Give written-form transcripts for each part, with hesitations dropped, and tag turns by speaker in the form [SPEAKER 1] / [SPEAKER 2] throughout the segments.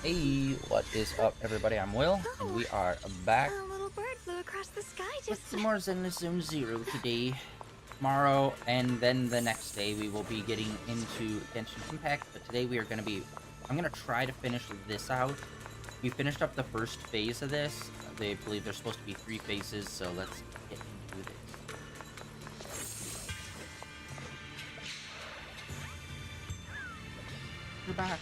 [SPEAKER 1] Hey, what is up, everybody? I'm Will, and
[SPEAKER 2] Oh,
[SPEAKER 1] we are back
[SPEAKER 2] a little bird flew across the sky
[SPEAKER 1] with
[SPEAKER 2] just
[SPEAKER 1] some
[SPEAKER 2] now.
[SPEAKER 1] more Zenless Zone Zero today, tomorrow, and then the next day we will be getting into Genshin Impact. But today I'm gonna try to finish this out. We finished up the first phase of this. They believe there's supposed to be 3 phases, so let's get into this. We're back.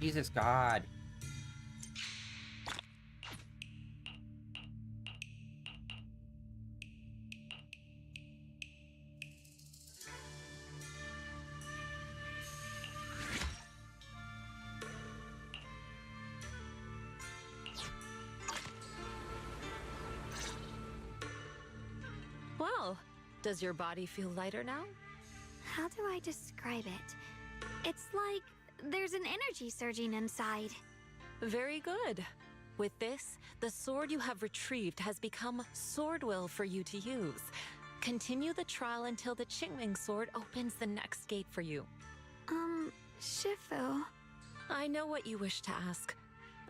[SPEAKER 1] Jesus God.
[SPEAKER 3] Well, does your body feel lighter now?
[SPEAKER 2] How do I describe it? It's like there's an energy surging inside.
[SPEAKER 3] Very good. With this, the sword you have retrieved has become sword will for you to use. Continue the trial until the Qingming sword opens the next gate for you.
[SPEAKER 2] Shifu.
[SPEAKER 3] I know what you wish to ask.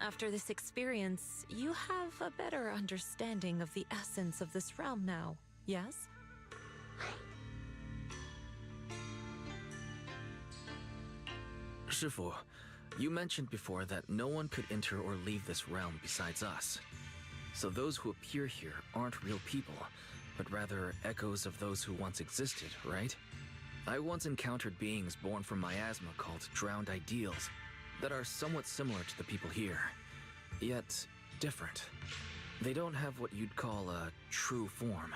[SPEAKER 3] After this experience, you have a better understanding of the essence of this realm now, yes?
[SPEAKER 4] Shifu, you mentioned before that no one could enter or leave this realm besides us. So those who appear here aren't real people, but rather echoes of those who once existed, right? I once encountered beings born from miasma called drowned ideals that are somewhat similar to the people here, yet different. They don't have what you'd call a true form.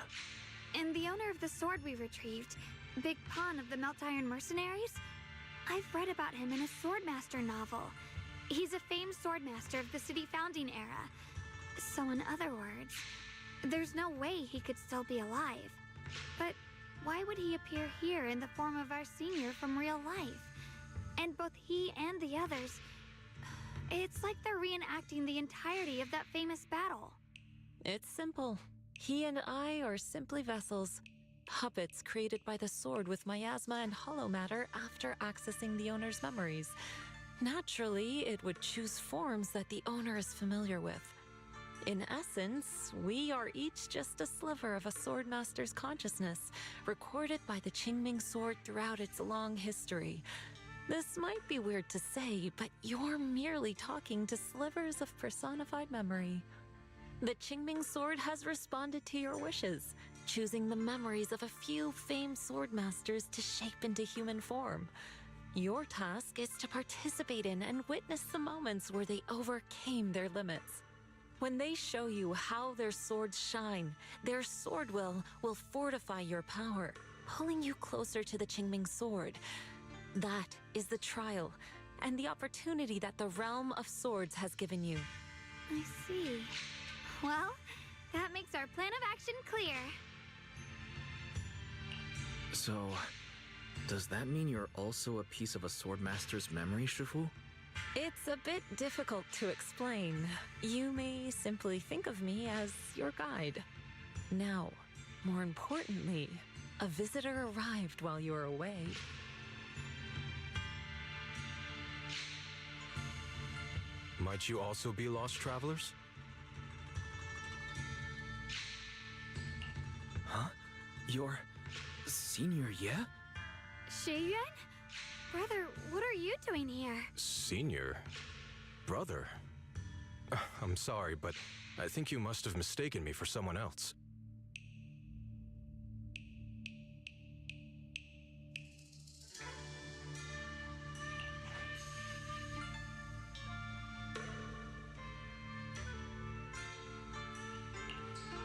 [SPEAKER 2] And the owner of the sword we retrieved, Big Pun of the Melt Iron Mercenaries? I've read about him in a Swordmaster novel. He's a famed swordmaster of the city founding era. So in other words, there's no way he could still be alive. But why would he appear here in the form of our senior from real life? And both he and the others, it's like they're reenacting the entirety of that famous battle.
[SPEAKER 3] It's simple. He and I are simply vessels. Puppets created by the sword with miasma and hollow matter after accessing the owner's memories. Naturally, it would choose forms that the owner is familiar with. In essence, we are each just a sliver of a swordmaster's consciousness, recorded by the Qingming sword throughout its long history. This might be weird to say, but you're merely talking to slivers of personified memory. The Qingming sword has responded to your wishes, choosing the memories of a few famed swordmasters to shape into human form. Your task is to participate in and witness the moments where they overcame their limits. When they show you how their swords shine, their sword will fortify your power, pulling you closer to the Qingming sword. That is the trial and the opportunity that the realm of swords has given you.
[SPEAKER 2] I see. Well, that makes our plan of action clear.
[SPEAKER 4] So, does that mean you're also a piece of a swordmaster's memory, Shifu?
[SPEAKER 3] It's a bit difficult to explain. You may simply think of me as your guide. Now, more importantly, a visitor arrived while you were away.
[SPEAKER 5] Might you also be lost travelers?
[SPEAKER 4] Huh? You're senior, yeah?
[SPEAKER 2] Shiyuan? Brother, what are you doing here?
[SPEAKER 5] Senior? Brother? I'm sorry, but I think you must have mistaken me for someone else.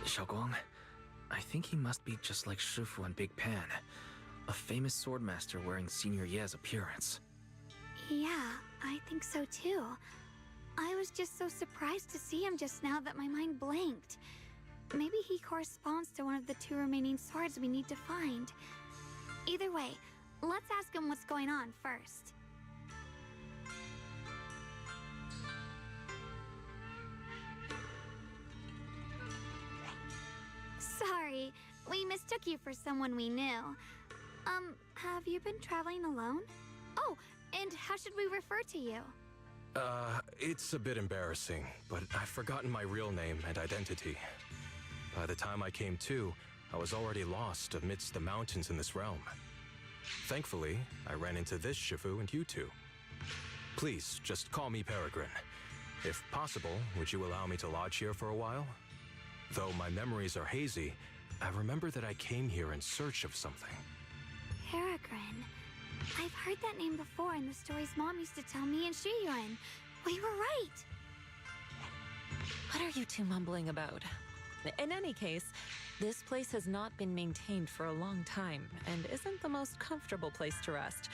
[SPEAKER 4] Xiaoguang, I think he must be just like Shifu and Big Pan, a famous swordmaster wearing Senior Ye's appearance.
[SPEAKER 2] Yeah, I think so too. I was just so surprised to see him just now that my mind blanked. Maybe he corresponds to one of the 2 remaining swords we need to find. Either way, let's ask him what's going on first. Sorry, we mistook you for someone we knew. Have you been traveling alone? Oh, and how should we refer to you?
[SPEAKER 5] It's a bit embarrassing, but I've forgotten my real name and identity. By the time I came to, I was already lost amidst the mountains in this realm. Thankfully, I ran into this Shifu and you two. Please, just call me Peregrine. If possible, would you allow me to lodge here for a while? Though my memories are hazy, I remember that I came here in search of something.
[SPEAKER 2] Peregrine. I've heard that name before in the stories Mom used to tell me and Shiyuan. We were right!
[SPEAKER 3] What are you two mumbling about? In any case, this place has not been maintained for a long time and isn't the most comfortable place to rest.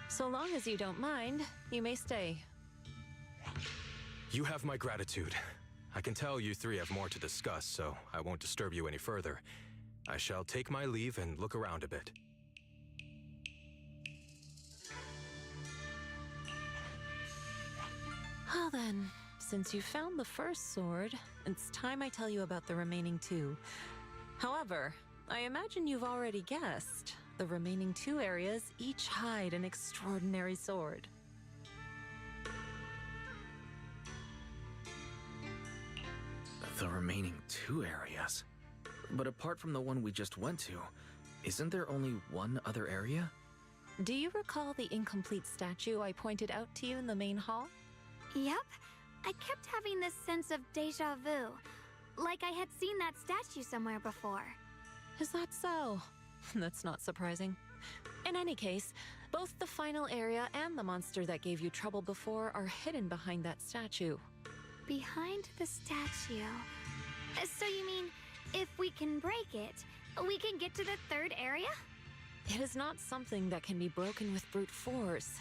[SPEAKER 3] So long as you don't mind, you may stay.
[SPEAKER 5] You have my gratitude. I can tell you three have more to discuss, so I won't disturb you any further. I shall take my leave and look around a bit.
[SPEAKER 3] Well then, since you found the first sword, it's time I tell you about the remaining 2. However, I imagine you've already guessed. The remaining 2 areas each hide an extraordinary sword.
[SPEAKER 4] The remaining 2 areas? But apart from the one we just went to, isn't there only one other area?
[SPEAKER 3] Do you recall the incomplete statue I pointed out to you in the main hall?
[SPEAKER 2] Yep. I kept having this sense of deja vu. Like I had seen that statue somewhere before.
[SPEAKER 3] Is that so? That's not surprising. In any case, both the final area and the monster that gave you trouble before are hidden behind that statue.
[SPEAKER 2] Behind the statue. So you mean, if we can break it, we can get to the 3rd area?
[SPEAKER 3] It is not something that can be broken with brute force.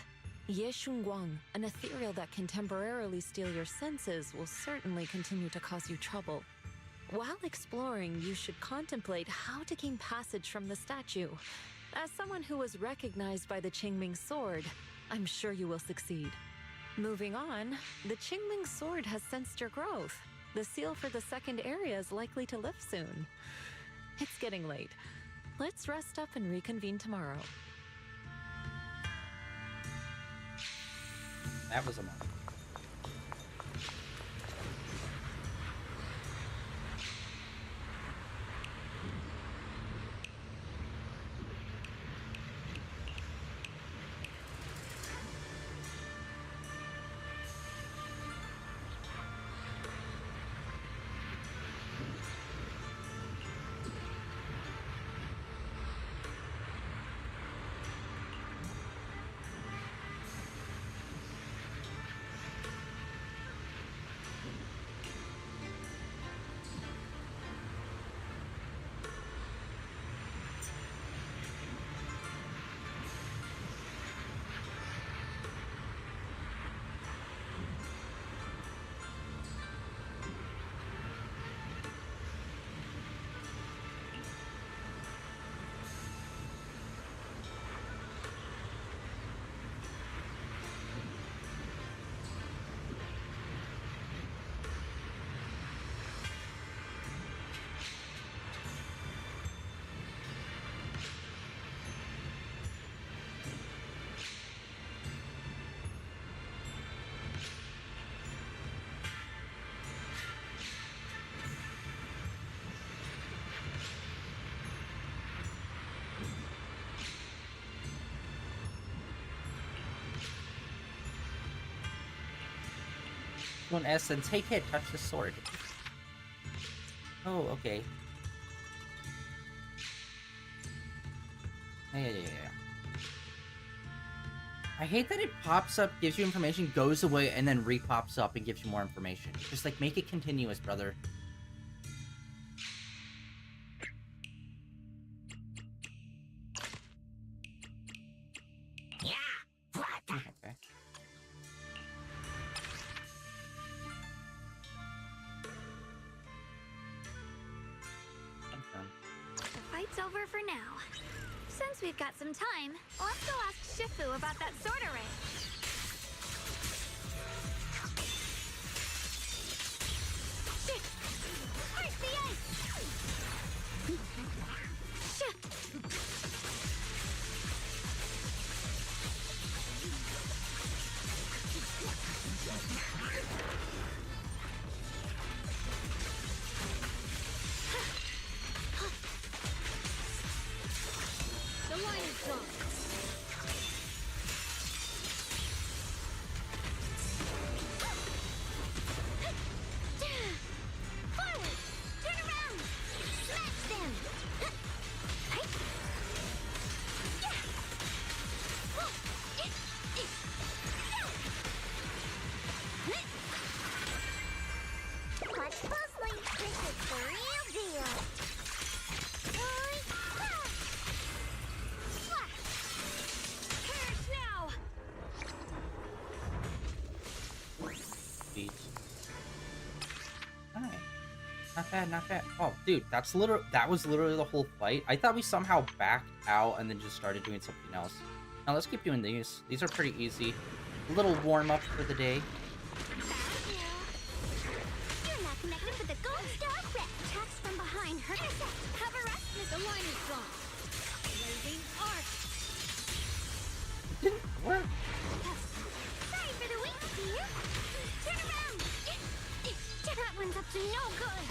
[SPEAKER 3] Ye Shunguang, an ethereal that can temporarily steal your senses, will certainly continue to cause you trouble. While exploring, you should contemplate how to gain passage from the statue. As someone who was recognized by the Qingming sword, I'm sure you will succeed. Moving on, the Qingming sword has sensed your growth. The seal for the 2nd area is likely to lift soon. It's getting late. Let's rest up and reconvene tomorrow.
[SPEAKER 1] That was a moment. One essence. Hey kid, touch the sword. Oh, okay. Yeah. I hate that it pops up, gives you information, goes away, and then re-pops up and gives you more information. Just like make it continuous, brother.
[SPEAKER 2] it's over for now. Since we've got some time, let's go ask Shifu about that sword array. Shit! Break the ice! Shit! The line is drawn. Forward! Turn around! Smash them! Watch closely. This is the real deal. Perish now!
[SPEAKER 1] Beats. Alright. Not bad, not bad. Oh, dude, that was literally the whole fight. I thought we somehow backed out and then just started doing something else. Now let's keep doing these. These are pretty easy. A little warm up for the day.
[SPEAKER 2] You're not connected with the gold star threat. Attacks from behind her. Intercept. Cover us. The line is drawn. Blazing arc.
[SPEAKER 1] Didn't work.
[SPEAKER 2] Sorry for the wait, dear. Turn around. That one's up to no good.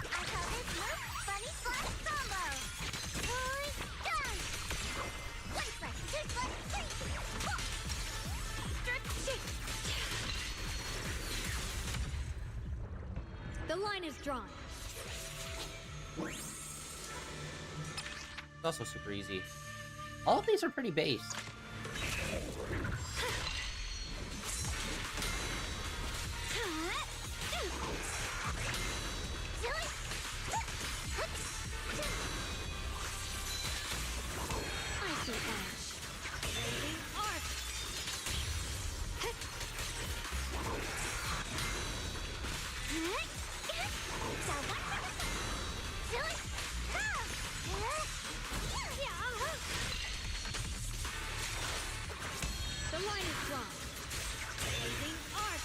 [SPEAKER 2] I call this move Bunny Slash Combo. Done. One slash, two slash, three. The line is drawn.
[SPEAKER 1] It's also super easy. All of these are pretty base.
[SPEAKER 2] The line is drawn. Blazing arc.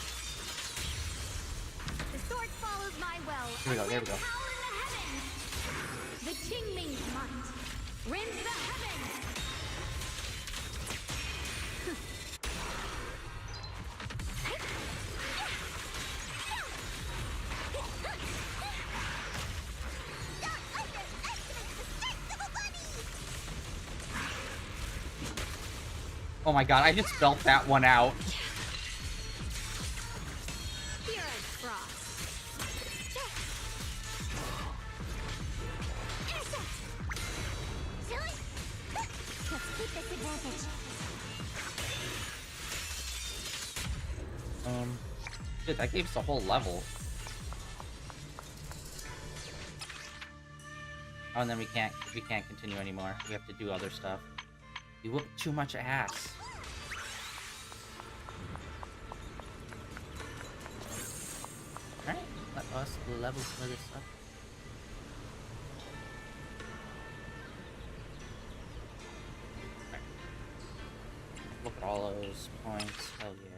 [SPEAKER 2] The sword follows my well.
[SPEAKER 1] Here we go, there we go.
[SPEAKER 2] Power in the heavens. The Qingming's might rends the heavens. Don't underestimate the strength of a bunny.
[SPEAKER 1] Oh my god, I just felt that one out.
[SPEAKER 2] Here is Frost. Intercept. Silly. Let's keep this advantage.
[SPEAKER 1] Dude, that gave us a whole level. Oh, and then we can't continue anymore. We have to do other stuff. We whoop too much ass. Alright, let us level some of this stuff. Alright. Look at all those points. Hell yeah.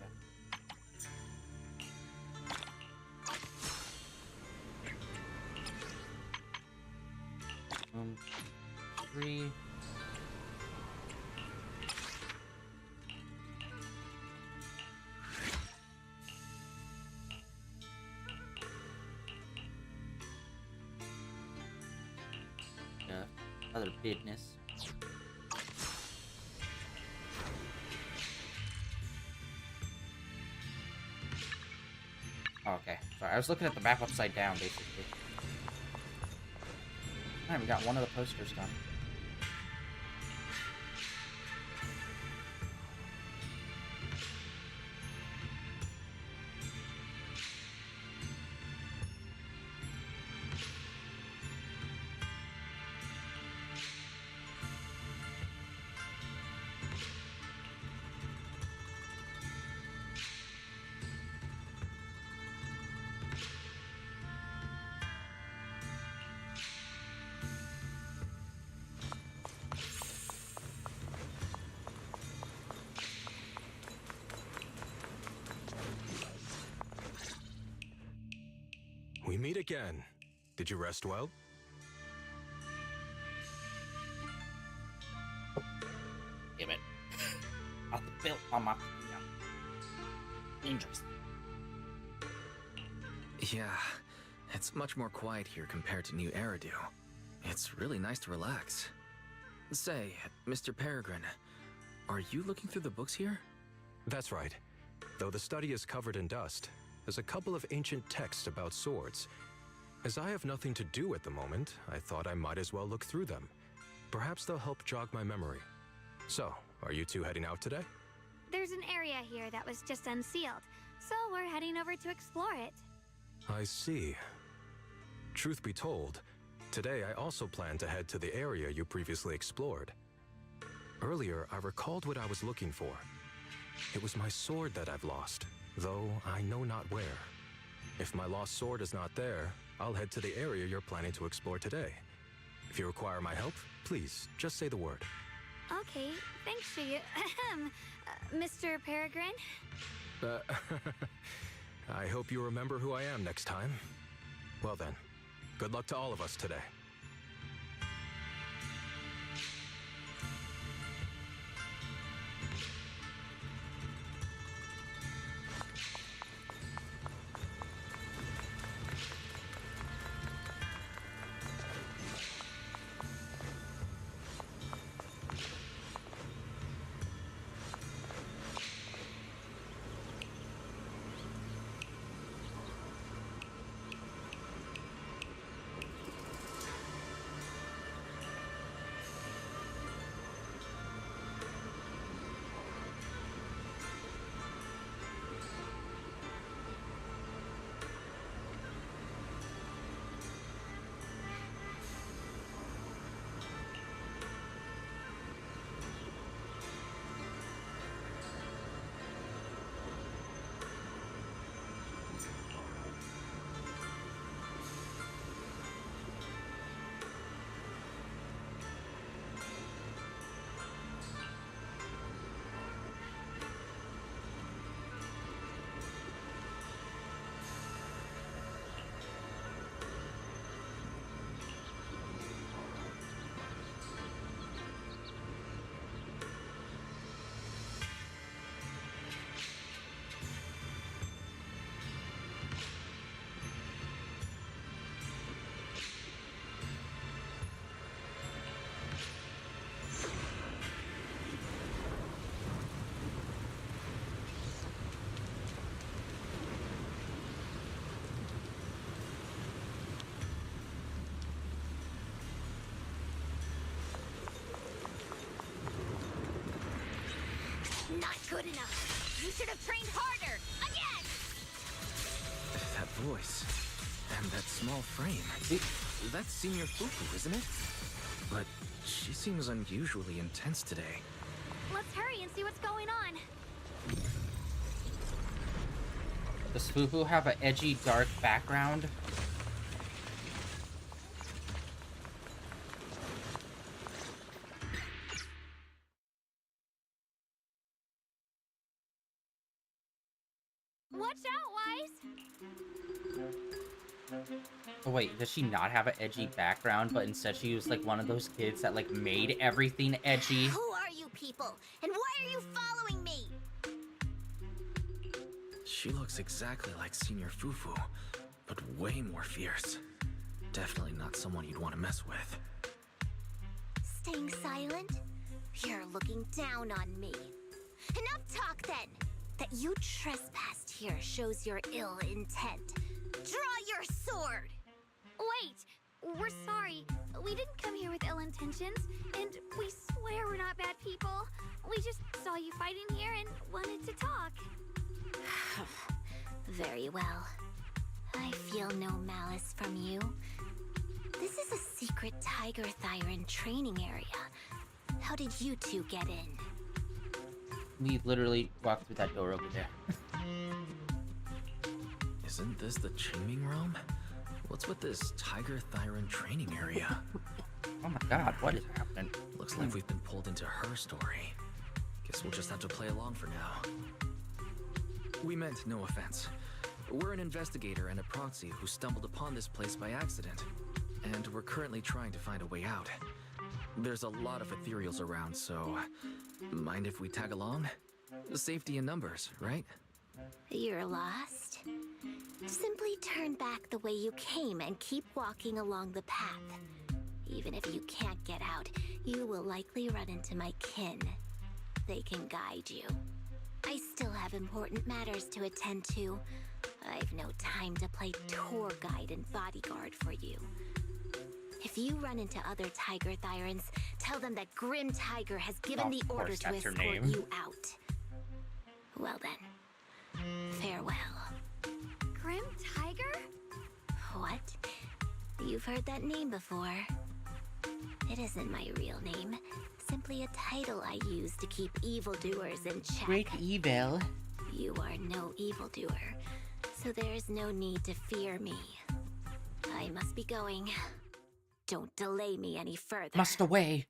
[SPEAKER 1] 3. Yeah, other business. Oh, okay. Sorry, I was looking at the map upside down, basically. Alright, we got one of the posters done.
[SPEAKER 5] meet again. Did you rest well?
[SPEAKER 1] Damn it. I'll build on my... Interesting.
[SPEAKER 4] Yeah, it's much more quiet here compared to New Eridu. It's really nice to relax. Say, Mr. Peregrine, are you looking through the books here?
[SPEAKER 5] That's right. Though the study is covered in dust, there's a couple of ancient texts about swords. As I have nothing to do at the moment, I thought I might as well look through them. Perhaps they'll help jog my memory. So, are you two heading out today?
[SPEAKER 2] There's an area here that was just unsealed, so we're heading over to explore it.
[SPEAKER 5] I see. Truth be told, today I also plan to head to the area you previously explored. Earlier, I recalled what I was looking for. It was my sword that I've lost, though I know not where. If my lost sword is not there, I'll head to the area you're planning to explore today. If you require my help, please, just say the word.
[SPEAKER 2] Okay, thanks, Mr. Peregrine.
[SPEAKER 5] I hope you remember who I am next time. Well then, good luck to all of us today.
[SPEAKER 2] Not good enough. You should have trained harder. Again!
[SPEAKER 4] That voice, and that small frame. That's Senior Fufu, isn't it? But she seems unusually intense today.
[SPEAKER 2] Let's hurry and see what's going on.
[SPEAKER 1] Does Fufu have an edgy, dark background?
[SPEAKER 2] Watch out, Wise!
[SPEAKER 1] Oh wait, does she not have an edgy background, but instead she was like one of those kids that like made everything edgy?
[SPEAKER 6] Who are you people? And why are you following me?
[SPEAKER 4] She looks exactly like Senior Fufu, but way more fierce. Definitely not someone you'd want to mess with.
[SPEAKER 6] Staying silent? You're looking down on me. Enough talk then! That you trespassed here shows your ill intent. Draw your sword!
[SPEAKER 2] Wait! We're sorry. We didn't come here with ill intentions, and we swear we're not bad people. We just saw you fighting here and wanted to talk.
[SPEAKER 6] Very well. I feel no malice from you. This is a secret Tiger Thyran training area. How did you two get in?
[SPEAKER 1] We literally walked through that door over there.
[SPEAKER 4] Isn't this the Qingming realm? What's with this Tiger Thyran training area?
[SPEAKER 1] Oh my god, what is happening?
[SPEAKER 4] Looks like we've been pulled into her story. Guess we'll just have to play along for now. We meant no offense, We're an investigator and a proxy who stumbled upon this place by accident, and we're currently trying to find a way out. There's a lot of Ethereals around, so mind if we tag along? Safety in numbers, right?
[SPEAKER 6] You're lost? Simply turn back the way you came and keep walking along the path. Even if you can't get out, you will likely run into my kin. They can guide you. I still have important matters to attend to. I've no time to play tour guide and bodyguard for you. If you run into other Tiger Thyrans, tell them that Grim Tiger has given the order to escort you out. Well then, farewell.
[SPEAKER 2] Grim Tiger?
[SPEAKER 6] What? You've heard that name before. It isn't my real name. Simply a title I use to keep evildoers in check.
[SPEAKER 1] Great evil.
[SPEAKER 6] You are no evildoer, so there is no need to fear me. I must be going. Don't delay me any further.
[SPEAKER 1] Must away.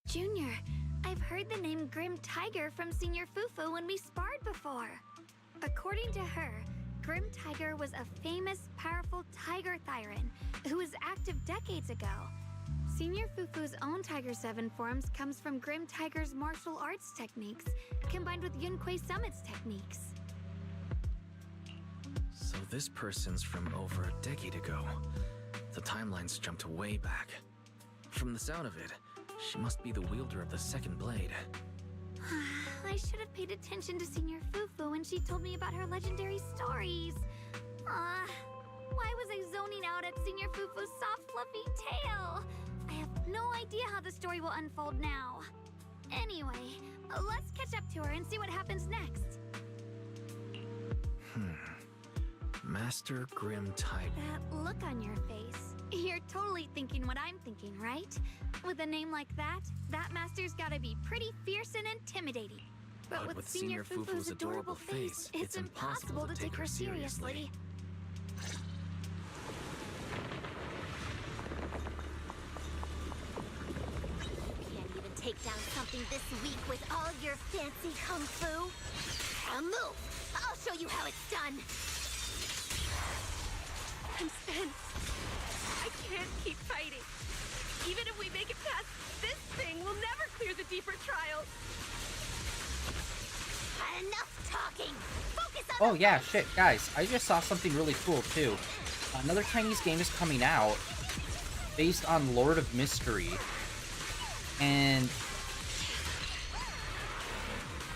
[SPEAKER 2] Junior, I've heard the name Grim Tiger from Senior Fufu when we sparred before. According to her, Grim Tiger was a famous, powerful Tiger Thyran who was active decades ago. Senior Fufu's own Tiger 7 forms comes from Grim Tiger's martial arts techniques, combined with Yun Kuei Summit's techniques.
[SPEAKER 4] So this person's from over a decade ago. The timeline's jumped way back. From the sound of it, she must be the wielder of the second blade.
[SPEAKER 2] I should have paid attention to Senior Fufu when she told me about her legendary stories. Why was I zoning out at Senior Fufu's soft, fluffy tail? I have no idea how the story will unfold now. Anyway, let's catch up to her and see what happens next.
[SPEAKER 4] Master Grim Tiger.
[SPEAKER 2] That look on your face. You're totally thinking what I'm thinking, right? With a name like that, that master's gotta be pretty fierce and intimidating. But with Senior Fufu's adorable face, it's impossible to take her seriously.
[SPEAKER 6] Can't even take down something this weak with all your fancy kung fu. Now move! I'll show you how it's done!
[SPEAKER 7] I'm spent. I can't keep fighting. Even if we make it past this thing, we'll never clear the deeper trials.
[SPEAKER 6] Enough talking! Focus on
[SPEAKER 1] Oh yeah, shit, guys, I just saw something really cool too. Another Chinese game is coming out based on Lord of Mystery. And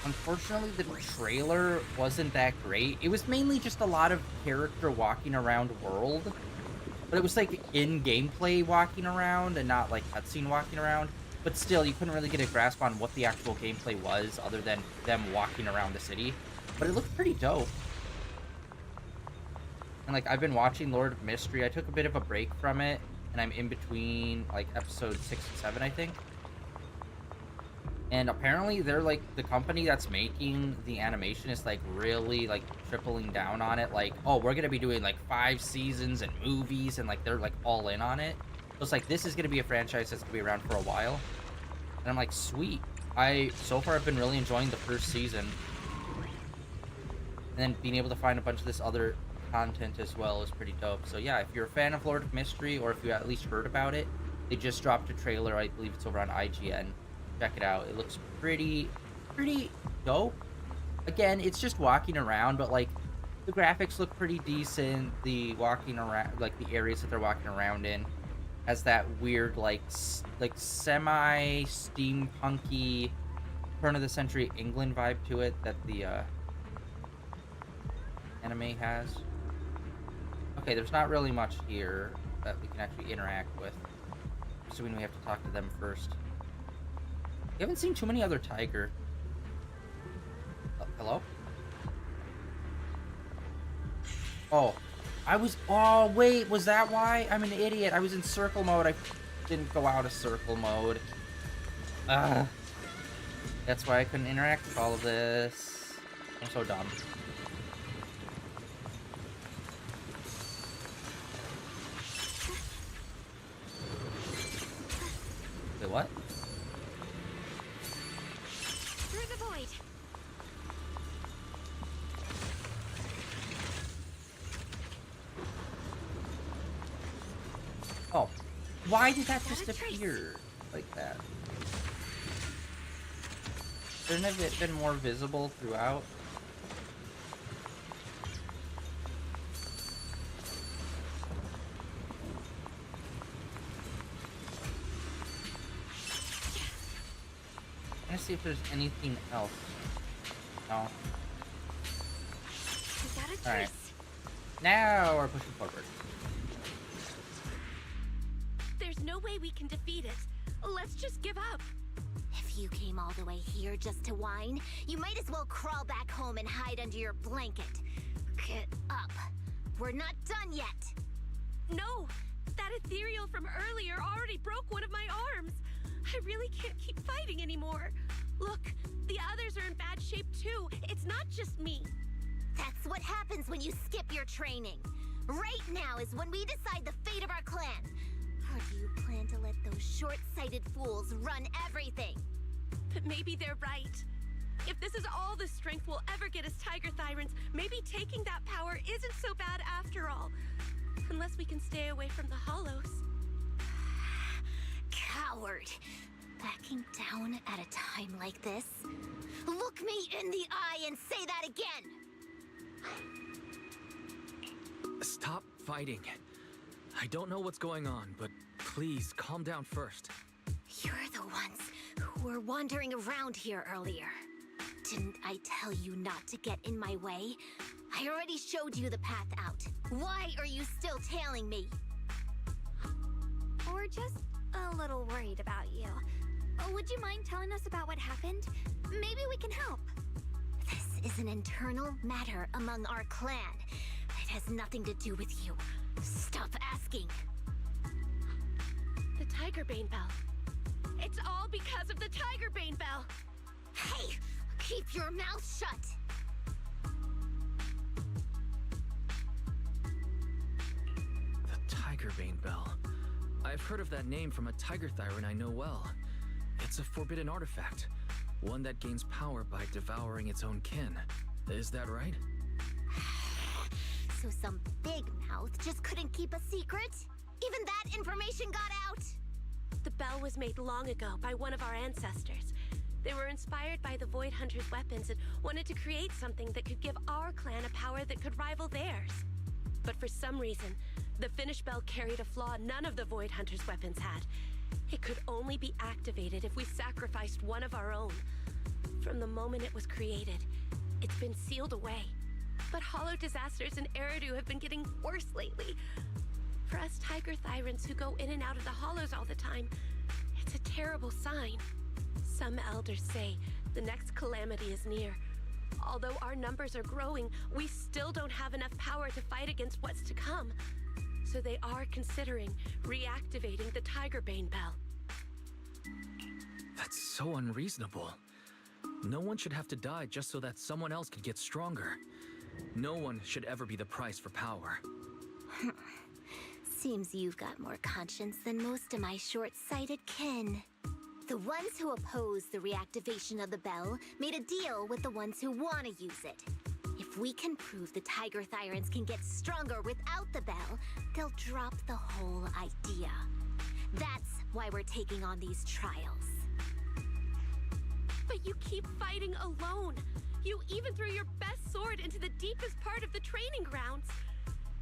[SPEAKER 1] unfortunately the trailer wasn't that great. It was mainly just a lot of character walking around world. But it was like in gameplay walking around and not like cutscene walking around. But still, you couldn't really get a grasp on what the actual gameplay was other than them walking around the city. But it looked pretty dope. And like, I've been watching Lord of Mystery. I took a bit of a break from it. And I'm in between like episode 6 and 7, I think. And apparently they're like, the company that's making the animation is like really like tripling down on it. Like, oh, we're going to be doing like 5 seasons and movies, and like they're like all in on it. So it's like, this is going to be a franchise that's going to be around for a while. And I'm like, sweet. So far I've been really enjoying the first season. And then being able to find a bunch of this other content as well is pretty dope. So yeah, if you're a fan of Lord of Mystery, or if you at least heard about it, they just dropped a trailer. I believe it's over on IGN. Check it out. It looks pretty dope. Again, it's just walking around, but like the graphics look pretty decent. The walking around, like the areas that they're walking around in, has that weird like semi steampunky turn of the century England vibe to it that the anime has. Okay, there's not really much here that we can actually interact with. Assuming we have to talk to them first. We haven't seen too many other tiger. Hello? Oh, oh wait, was that why? I'm an idiot. I was in circle mode. I didn't go out of circle mode. That's why I couldn't interact with all of this. I'm so dumb. Wait, what? Why did that
[SPEAKER 2] Got
[SPEAKER 1] just
[SPEAKER 2] a trace.
[SPEAKER 1] appear like that? Shouldn't have it been more visible throughout? Let's see if there's anything else. No.
[SPEAKER 2] We got a trace.
[SPEAKER 1] All right. Now we're pushing forward.
[SPEAKER 7] There's no way we can defeat it. Let's just give up.
[SPEAKER 6] If you came all the way here just to whine, you might as well crawl back home and hide under your blanket. Get up. We're not done yet.
[SPEAKER 7] No, that ethereal from earlier already broke one of my arms. I really can't keep fighting anymore. Look, the others are in bad shape too. It's not just me.
[SPEAKER 6] That's what happens when you skip your training. Right now is when we decide the fate of our clan. Or do you plan to let those short-sighted fools run everything?
[SPEAKER 7] But maybe they're right. If this is all the strength we'll ever get as Tiger Thyrans, maybe taking that power isn't so bad after all. Unless we can stay away from the hollows.
[SPEAKER 6] Coward. Backing down at a time like this? Look me in the eye and say that again!
[SPEAKER 4] Stop fighting. I don't know what's going on, but please calm down first.
[SPEAKER 6] You're the ones who were wandering around here earlier. Didn't I tell you not to get in my way? I already showed you the path out. Why are you still tailing me?
[SPEAKER 2] We're just a little worried about you. Would you mind telling us about what happened? Maybe we can help.
[SPEAKER 6] This is an internal matter among our clan. It has nothing to do with you. Stop asking.
[SPEAKER 7] The Tigerbane Belle. It's all because of the Tigerbane Belle.
[SPEAKER 6] Hey! Keep your mouth shut!
[SPEAKER 4] The Tigerbane Belle. I've heard of that name from a Tiger Thyran I know well. It's a forbidden artifact. One that gains power by devouring its own kin. Is that right?
[SPEAKER 6] So some big mouth just couldn't keep a secret? Even that information got out?
[SPEAKER 7] The bell was made long ago by one of our ancestors. They were inspired by the Void Hunter's weapons and wanted to create something that could give our clan a power that could rival theirs. But for some reason, the finished bell carried a flaw none of the Void Hunter's weapons had. It could only be activated if we sacrificed one of our own. From the moment it was created, it's been sealed away. But hollow disasters in Eridu have been getting worse lately. For us Tiger Thyrans who go in and out of the hollows all the time, it's a terrible sign. Some elders say the next calamity is near. Although our numbers are growing, we still don't have enough power to fight against what's to come. So they are considering reactivating the Tigerbane Belle.
[SPEAKER 4] That's so unreasonable. No one should have to die just so that someone else could get stronger. No one should ever be the price for power.
[SPEAKER 6] Seems you've got more conscience than most of my short-sighted kin. The ones who oppose the reactivation of the bell made a deal with the ones who want to use it. If we can prove the Tiger Thyrans can get stronger without the bell, they'll drop the whole idea. That's why we're taking on these trials.
[SPEAKER 7] But you keep fighting alone. You even threw your best sword into the deepest part of the training grounds.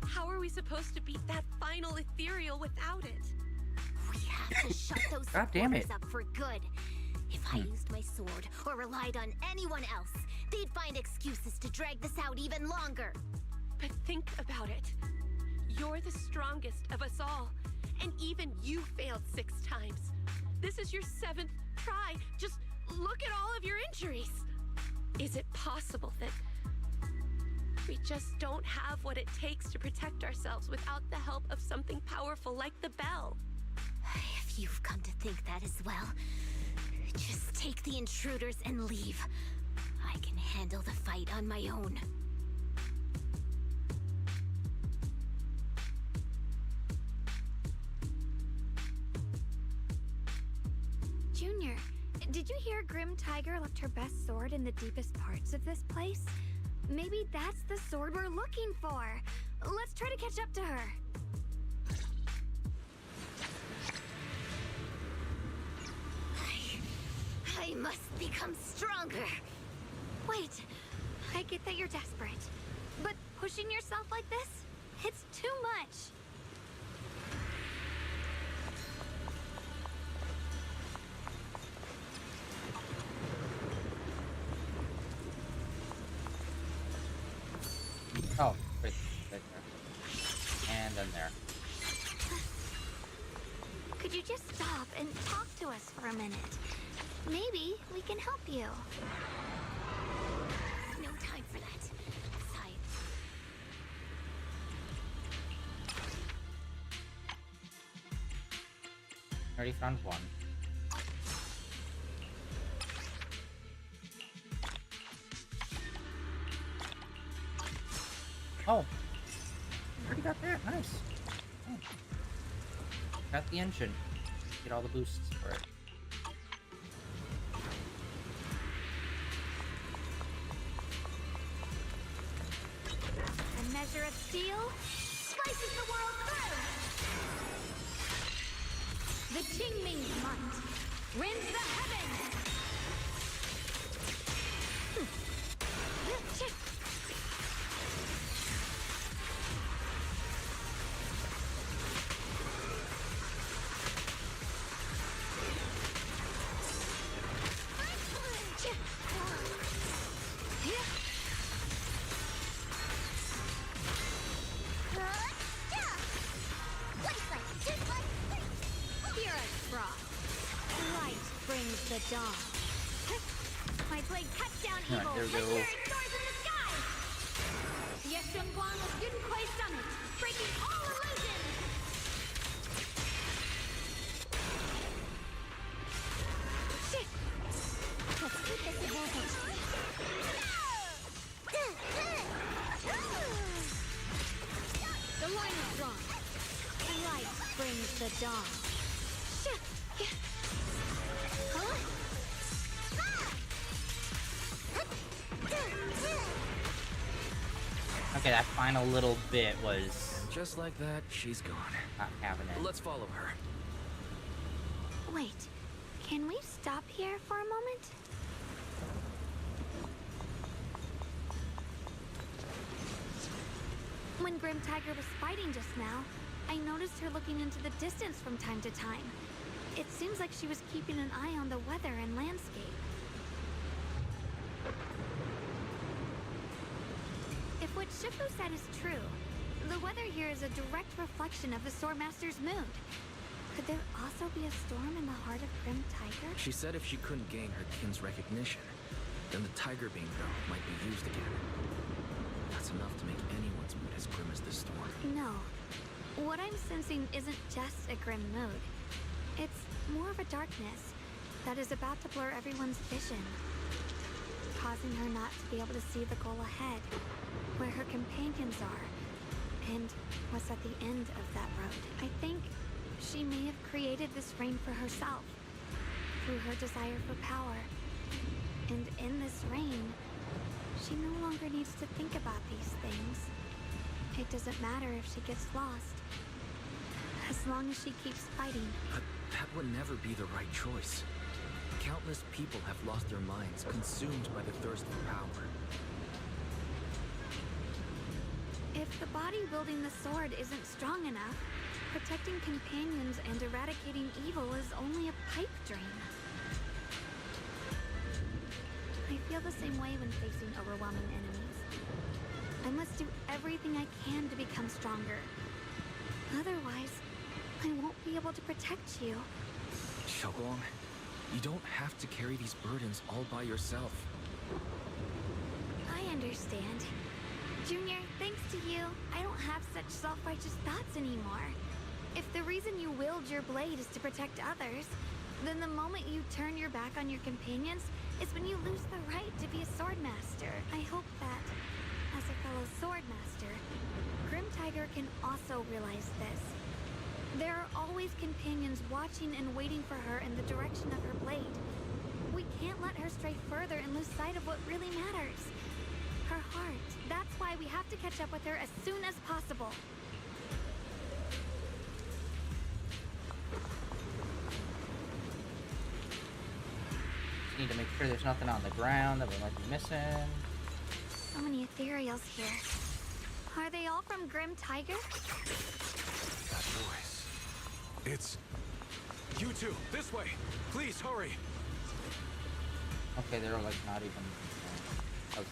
[SPEAKER 7] How are we supposed to beat that final ethereal without it?
[SPEAKER 6] We have to shut those
[SPEAKER 1] God damn it.
[SPEAKER 6] supporters up for good. If I used my sword or relied on anyone else, they'd find excuses to drag this out even longer.
[SPEAKER 7] But think about it. You're the strongest of us all, and even you failed 6 times. This is your 7th try. Just look at all of your injuries. Is it possible that we just don't have what it takes to protect ourselves without the help of something powerful like the bell?
[SPEAKER 6] If you've come to think that as well, just take the intruders and leave. I can handle the fight on my own.
[SPEAKER 2] Junior, did you hear Grim Tiger left her best sword in the deepest parts of this place? Maybe that's the sword we're looking for. Let's try to catch up to her.
[SPEAKER 6] I must become stronger.
[SPEAKER 2] Wait, I get that you're desperate, but pushing yourself like this, it's too much.
[SPEAKER 1] Oh, right there. And then there.
[SPEAKER 2] Could you just stop and talk to us for a minute? Maybe we can help you.
[SPEAKER 6] No time for that. Besides,
[SPEAKER 1] Already found one. Oh, already got that. Nice. Oh. Got the engine. Get all the boosts for it.
[SPEAKER 2] A measure of steel slices the world through. The Qingming's might rends the heavens. Hear us, Frost. Light brings the dawn. My blade cuts down evil,
[SPEAKER 1] there we go.
[SPEAKER 2] like soars in the sky. Yeshun Guang of Yunquai Summit, breaking all illusions. Shit. Let's keep this advantage. The line is drawn. Light brings the dawn. Shit. Huh?
[SPEAKER 1] Okay, that final little bit was
[SPEAKER 4] Just like that, she's gone.
[SPEAKER 1] not having it.
[SPEAKER 4] Let's follow her.
[SPEAKER 2] Wait, can we stop here for a moment? When Grim Tiger was fighting just now, I noticed her looking into the distance from time to time. It seems like she was keeping an eye on the weather and landscape. If what Shifu said is true, the weather here is a direct reflection of the Swordmaster's mood. Could there also be a storm in the heart of Grim Tiger?
[SPEAKER 4] She said if she couldn't gain her kin's recognition, then the tiger beam bell might be used again. That's enough to make anyone's mood as grim as this storm.
[SPEAKER 2] No. What I'm sensing isn't just a grim mood. It's more of a darkness that is about to blur everyone's vision, causing her not to be able to see the goal ahead, where her companions are, and what's at the end of that road. I think she may have created this rain for herself, through her desire for power. And in this rain, she no longer needs to think about these things. It doesn't matter if she gets lost, as long as she keeps fighting.
[SPEAKER 4] But that would never be the right choice. Countless people have lost their minds, consumed by the thirst for power.
[SPEAKER 2] If the body wielding the sword isn't strong enough, protecting companions and eradicating evil is only a pipe dream. I feel the same way when facing overwhelming enemies. I must do everything I can to become stronger. Otherwise, I won't be able to protect you.
[SPEAKER 4] Xiaoguang, you don't have to carry these burdens all by yourself.
[SPEAKER 2] I understand. Junior, thanks to you, I don't have such self-righteous thoughts anymore. If the reason you wield your blade is to protect others, then the moment you turn your back on your companions is when you lose the right to be a swordmaster. I hope that, as a fellow swordmaster, Grim Tiger can also realize this. There are always companions watching and waiting for her in the direction of her blade. We can't let her stray further and lose sight of what really matters. Her heart. That's why we have to catch up with her as soon as possible.
[SPEAKER 1] just need to make sure there's nothing on the ground that we might be missing.
[SPEAKER 2] So many ethereals here. Are they all from Grim Tiger?
[SPEAKER 5] That voice. It's... You two, this way! Please, hurry!
[SPEAKER 1] Okay, they're like not even... that was-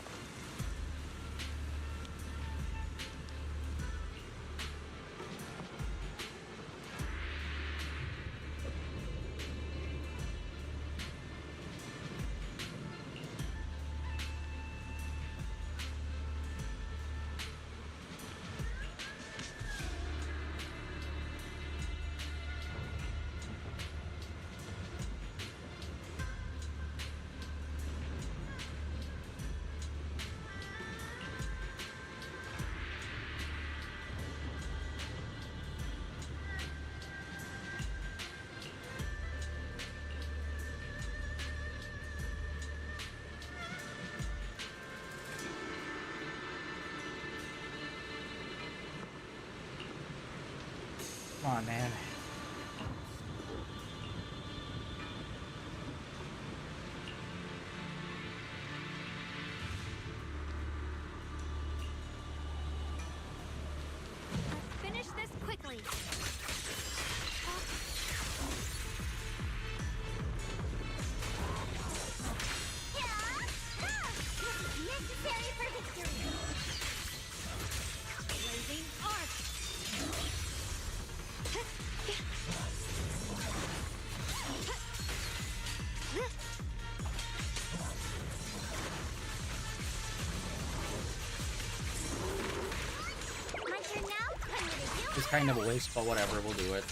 [SPEAKER 1] Come on, man.
[SPEAKER 2] Let's finish this quickly.
[SPEAKER 6] Necessary for victory.
[SPEAKER 2] Blazing arc.
[SPEAKER 6] My turn now? I'm gonna do
[SPEAKER 1] It's kind of a waste, but whatever, we'll do it.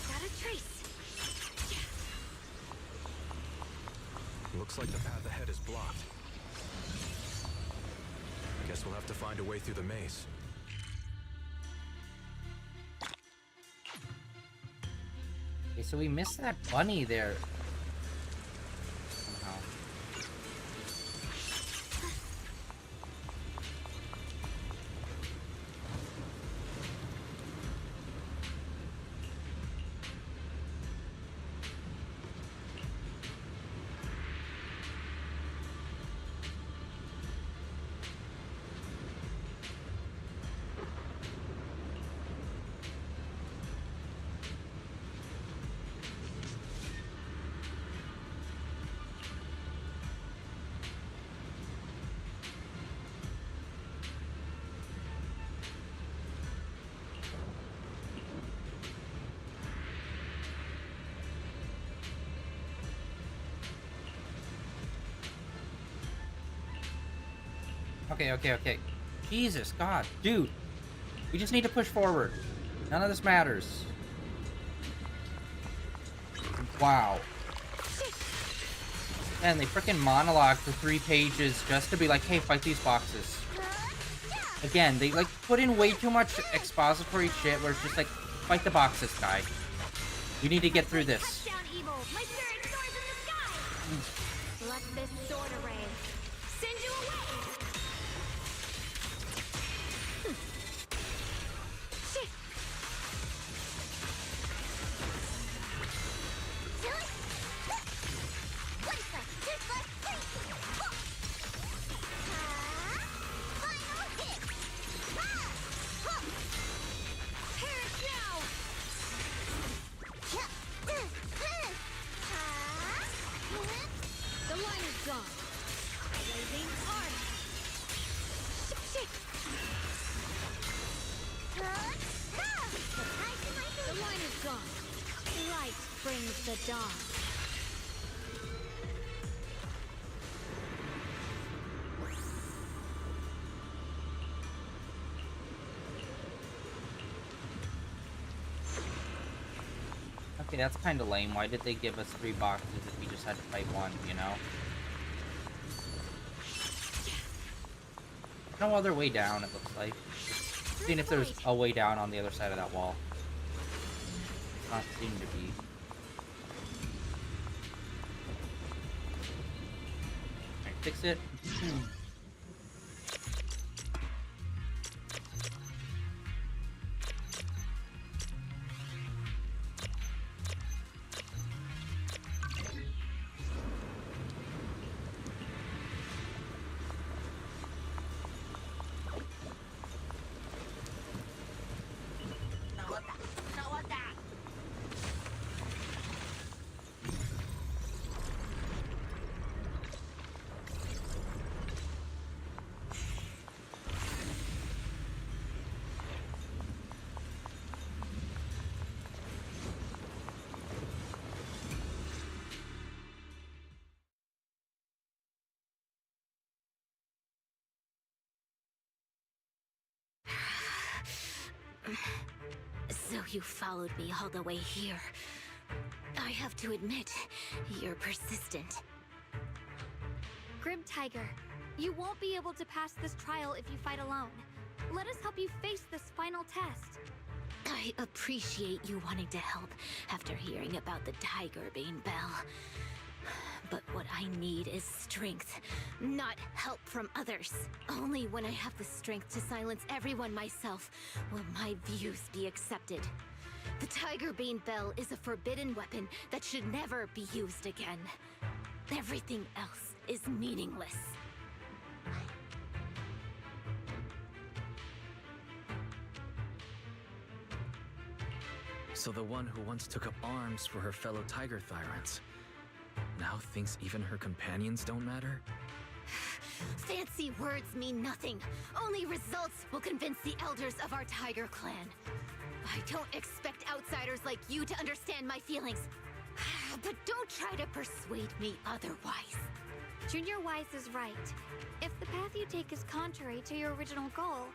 [SPEAKER 2] Got a trace.
[SPEAKER 5] Looks like the path ahead is blocked. Guess we'll have to find a way through the maze.
[SPEAKER 1] Okay, so we missed that bunny there. Somehow. Okay. Jesus, God, dude. We just need to push forward. None of this matters. Wow. And they freaking monologue for 3 pages just to be like, hey, fight these boxes. Again, they like put in way too much expository shit where it's just like, fight the boxes, guy. You need to get through this.
[SPEAKER 2] Touchdown evil. My spirit soars in the sky. Let this sword array send you away. Shit. Perish now. The line is gone. Blazing arc. Shit. The line is gone. Light brings the dawn.
[SPEAKER 1] Okay, that's kind of lame. Why did they give us 3 boxes if we just had to fight 1, you know? No other way down, it looks like. Seeing if there's a way down on the other side of that wall. Does not seem to be. Alright, fix it.
[SPEAKER 6] So you followed me all the way here. I have to admit, you're persistent.
[SPEAKER 2] Grim Tiger, you won't be able to pass this trial if you fight alone. Let us help you face this final test.
[SPEAKER 6] I appreciate you wanting to help after hearing about the Tiger Bane, Belle. But what I need is strength, not help from others. Only when I have the strength to silence everyone myself will my views be accepted. The Tiger Bane Belle is a forbidden weapon that should never be used again. Everything else is meaningless.
[SPEAKER 4] So the one who once took up arms for her fellow Tiger Thyrants now thinks even her companions don't matter?
[SPEAKER 6] Fancy words mean nothing. Only results will convince the elders of our Tiger clan. I don't expect outsiders like you to understand my feelings. But don't try to persuade me otherwise.
[SPEAKER 2] Junior Wise is right. If the path you take is contrary to your original goal,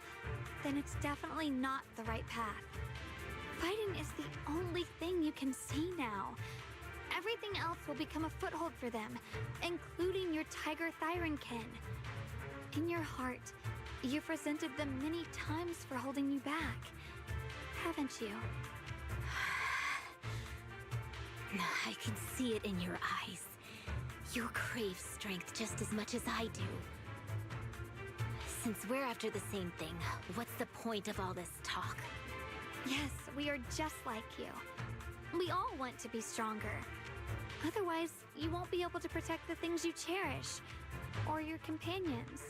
[SPEAKER 2] then it's definitely not the right path. Fighting is the only thing you can see now. Everything else will become a foothold for them, including your Tiger Thyran kin. In your heart, you've resented them many times for holding you back, haven't you?
[SPEAKER 6] I can see it in your eyes. You crave strength just as much as I do. Since we're after the same thing, what's the point of all this talk?
[SPEAKER 2] Yes, we are just like you. We all want to be stronger. Otherwise, you won't be able to protect the things you cherish, or your companions.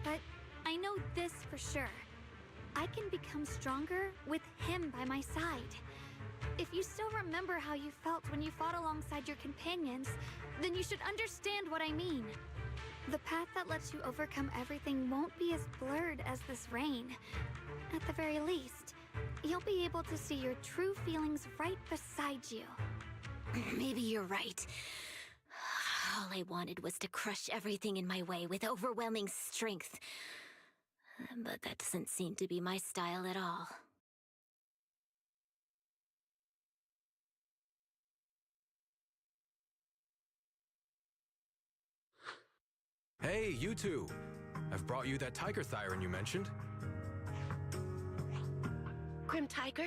[SPEAKER 2] But I know this for sure. I can become stronger with him by my side. If you still remember how you felt when you fought alongside your companions, then you should understand what I mean. The path that lets you overcome everything won't be as blurred as this rain. At the very least, you'll be able to see your true feelings right beside you.
[SPEAKER 6] Maybe you're right. All I wanted was to crush everything in my way with overwhelming strength. But that doesn't seem to be my style at all.
[SPEAKER 5] Hey, you two! I've brought you that Tiger Thyran you mentioned.
[SPEAKER 7] Grim Tiger,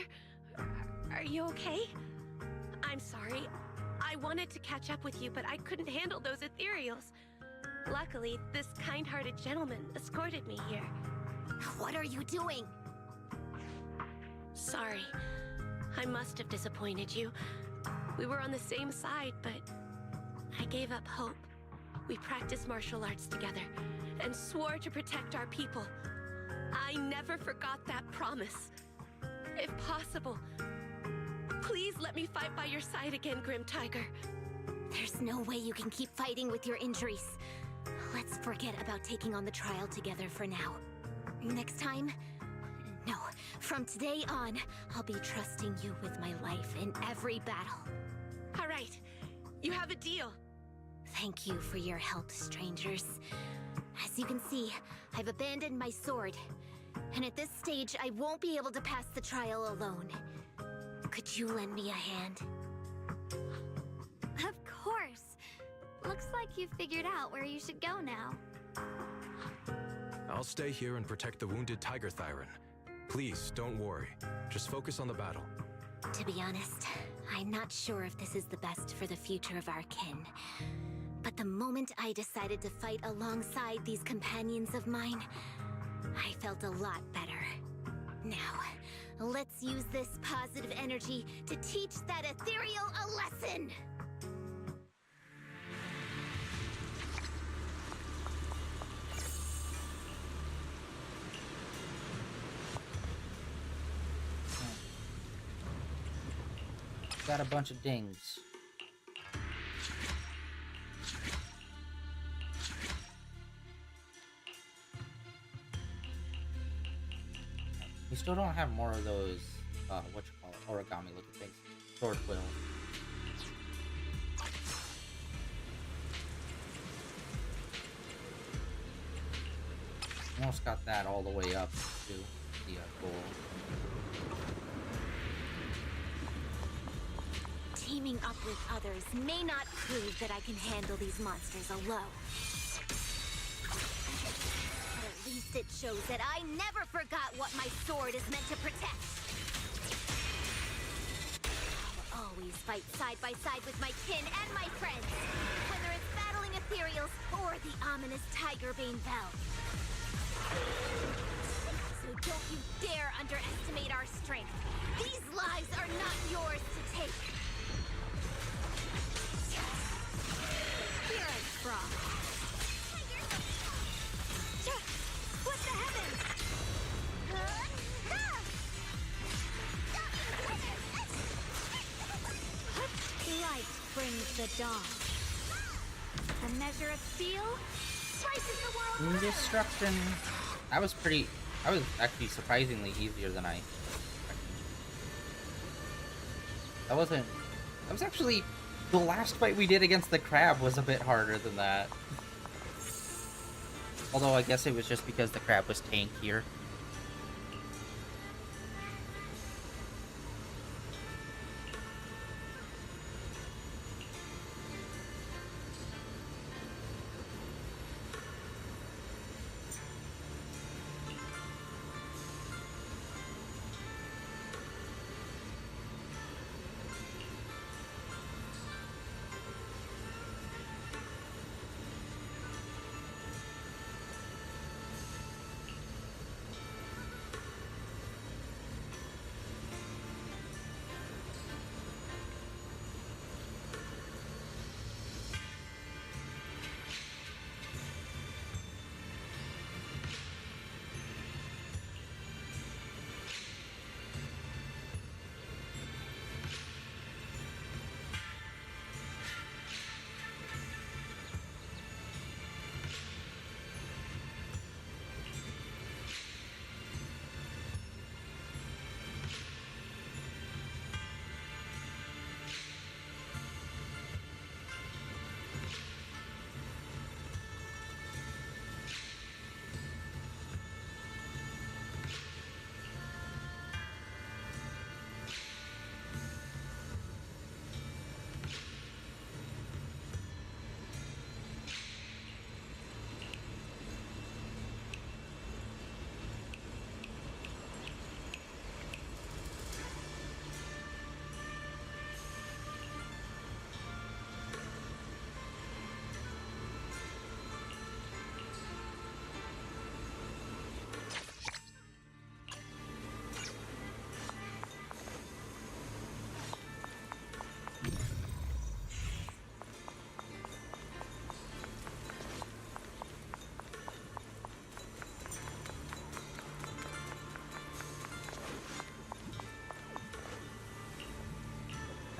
[SPEAKER 7] are you okay? I'm sorry. I wanted to catch up with you, but I couldn't handle those ethereals. Luckily, this kind-hearted gentleman escorted me here.
[SPEAKER 6] What are you doing?
[SPEAKER 7] Sorry. I must have disappointed you. We were on the same side, but I gave up hope. We practiced martial arts together and swore to protect our people. I never forgot that promise. If possible, please let me fight by your side again, Grim Tiger.
[SPEAKER 6] There's no way you can keep fighting with your injuries. Let's forget about taking on the trial together for now. Next time? No, from today on, I'll be trusting you with my life in every battle.
[SPEAKER 7] All right, you have a deal.
[SPEAKER 6] Thank you for your help, strangers. As you can see, I've abandoned my sword. And at this stage, I won't be able to pass the trial alone. Could you lend me a hand?
[SPEAKER 2] Of course. Looks like you've figured out where you should go now.
[SPEAKER 5] I'll stay here and protect the wounded Tiger Thyran. Please, don't worry. Just focus on the battle.
[SPEAKER 6] To be honest, I'm not sure if this is the best for the future of our kin. But the moment I decided to fight alongside these companions of mine, I felt a lot better. Now, let's use this positive energy to teach that Ethereal a lesson!
[SPEAKER 1] Got a bunch of dings. We still don't have more of those, origami looking things. Sword quill. Almost got that all the way up to the goal.
[SPEAKER 6] Teaming up with others may not prove that I can handle these monsters alone. But at least it shows that I never forgot what my sword is meant to protect. I'll always fight side by side with my kin and my friends, whether it's battling Ethereals or the ominous Tigerbane Belle. So don't you dare underestimate our strength. These lives are not yours to take. Spirit Frog. What the heavens? Light brings the dawn. A measure of steel slices the world.
[SPEAKER 1] Destruction. That was actually surprisingly easier than I expected. That was actually, the last fight we did against the crab was a bit harder than that. Although I guess it was just because the crab was tankier.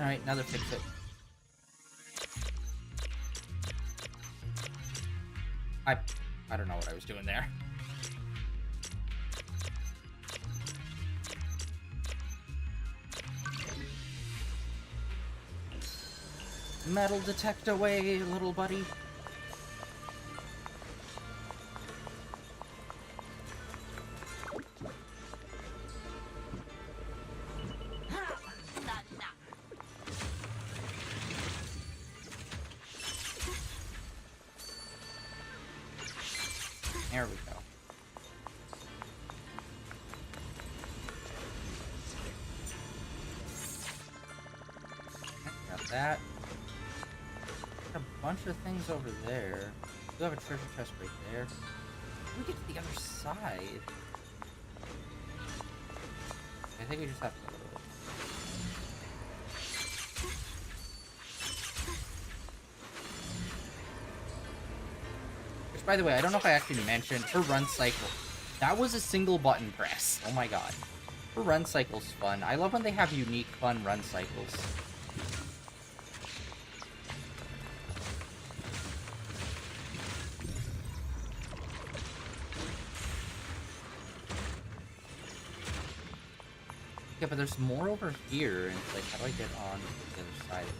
[SPEAKER 1] Alright, now to fix it. I don't know what I was doing there. Metal detect away, little buddy. There we go. Got that. Got a bunch of things over there. We have a treasure chest right there. How do we get to the other side? I think we just have to. Which, by the way, I don't know if I actually mentioned, her run cycle, that was a single button press. Oh my god. Her run cycle's fun. I love when they have unique, fun run cycles. Yeah, but there's more over here, and it's like, how do I get on the other side of it?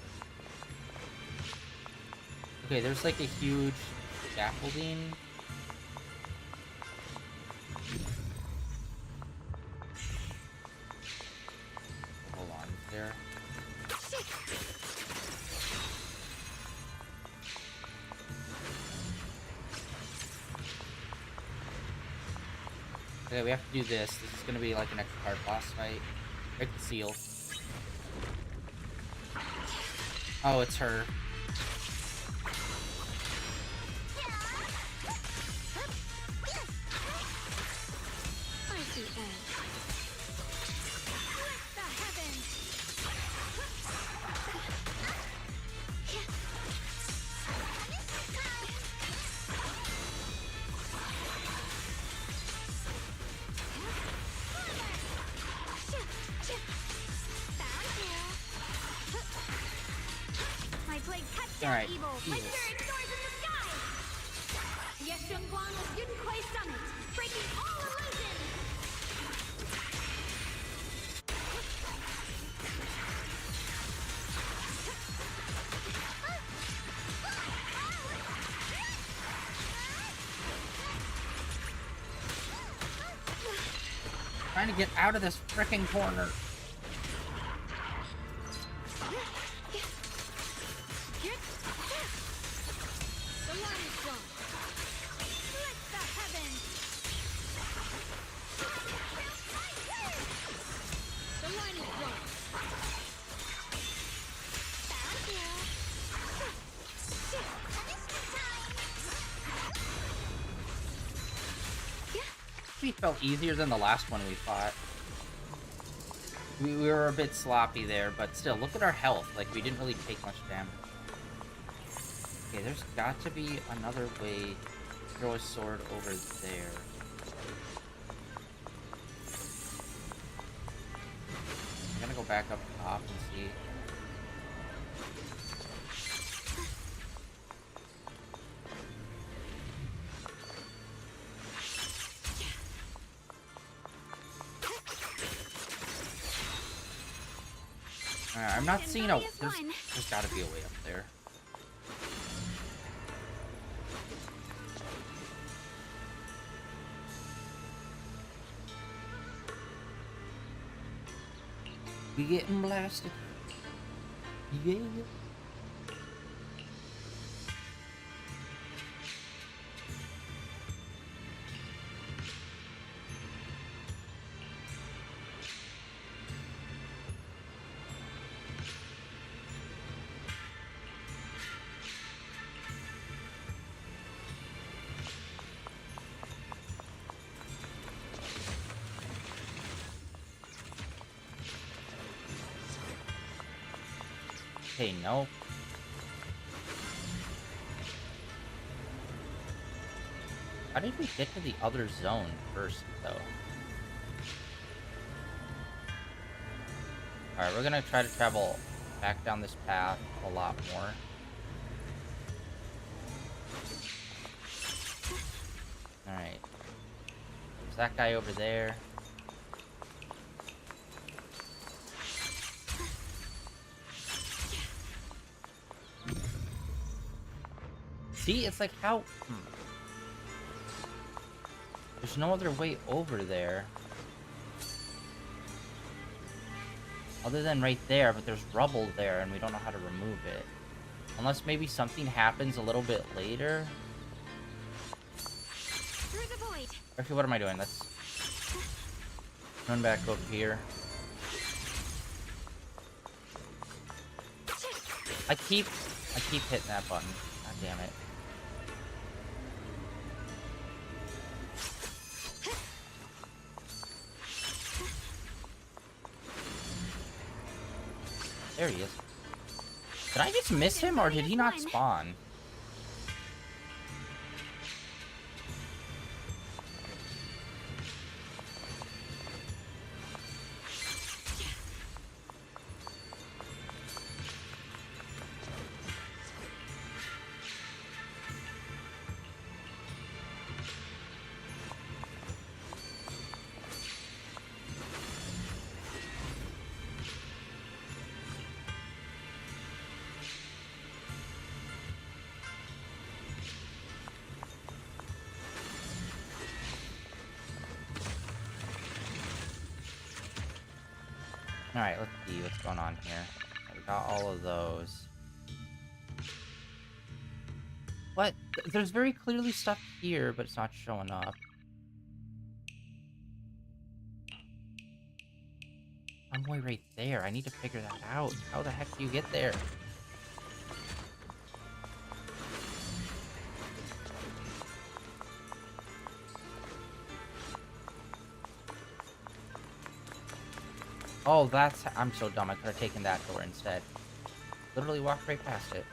[SPEAKER 1] Okay, there's like a huge scaffolding. Okay, we have to do this. This is gonna be like an extra hard boss fight. Break the seal. Oh, it's her.
[SPEAKER 2] I see edge. The heavens. My blade cuts down
[SPEAKER 1] Alright,
[SPEAKER 2] evil. My
[SPEAKER 1] Jesus.
[SPEAKER 2] spirit soars in the sky. Yeshungguan with Yunquay Summit, breaking all illusions.
[SPEAKER 1] Trying to get out of this frickin' corner.
[SPEAKER 2] The line is drawn. Split the heavens. The line is drawn. Found you.
[SPEAKER 1] Actually felt easier than the last one we fought. We were a bit sloppy there, but still, look at our health. Like, we didn't really take much damage. Okay, there's got to be another way to throw a sword over there. I'm gonna go back up top and see. I'm not seeing a... There's gotta be a way up there. We getting blasted. Yeah. Okay, no. How did we get to the other zone first, though? Alright, we're gonna try to travel back down this path a lot more. Alright. There's that guy over there. See, it's like how... There's no other way over there. Other than right there, but there's rubble there and we don't know how to remove it. Unless maybe something happens a little bit later.
[SPEAKER 2] Through the void.
[SPEAKER 1] Actually, what am I doing? Let's run back over here. I keep hitting that button. God damn it. There he is. Did I just miss him, or did he not spawn? Alright, let's see what's going on here. We got all of those. What? There's very clearly stuff here, but it's not showing up. way right there. I need to figure that out. How the heck do you get there? Oh, that's... I'm so dumb. I could have taken that door instead. Literally walked right past it.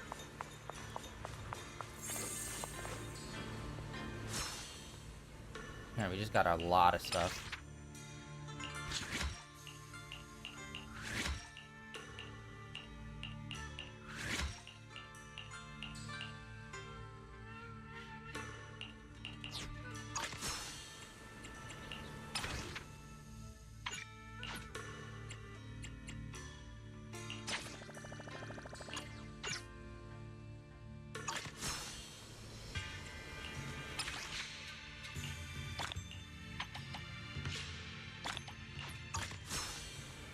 [SPEAKER 1] Alright, we just got a lot of stuff.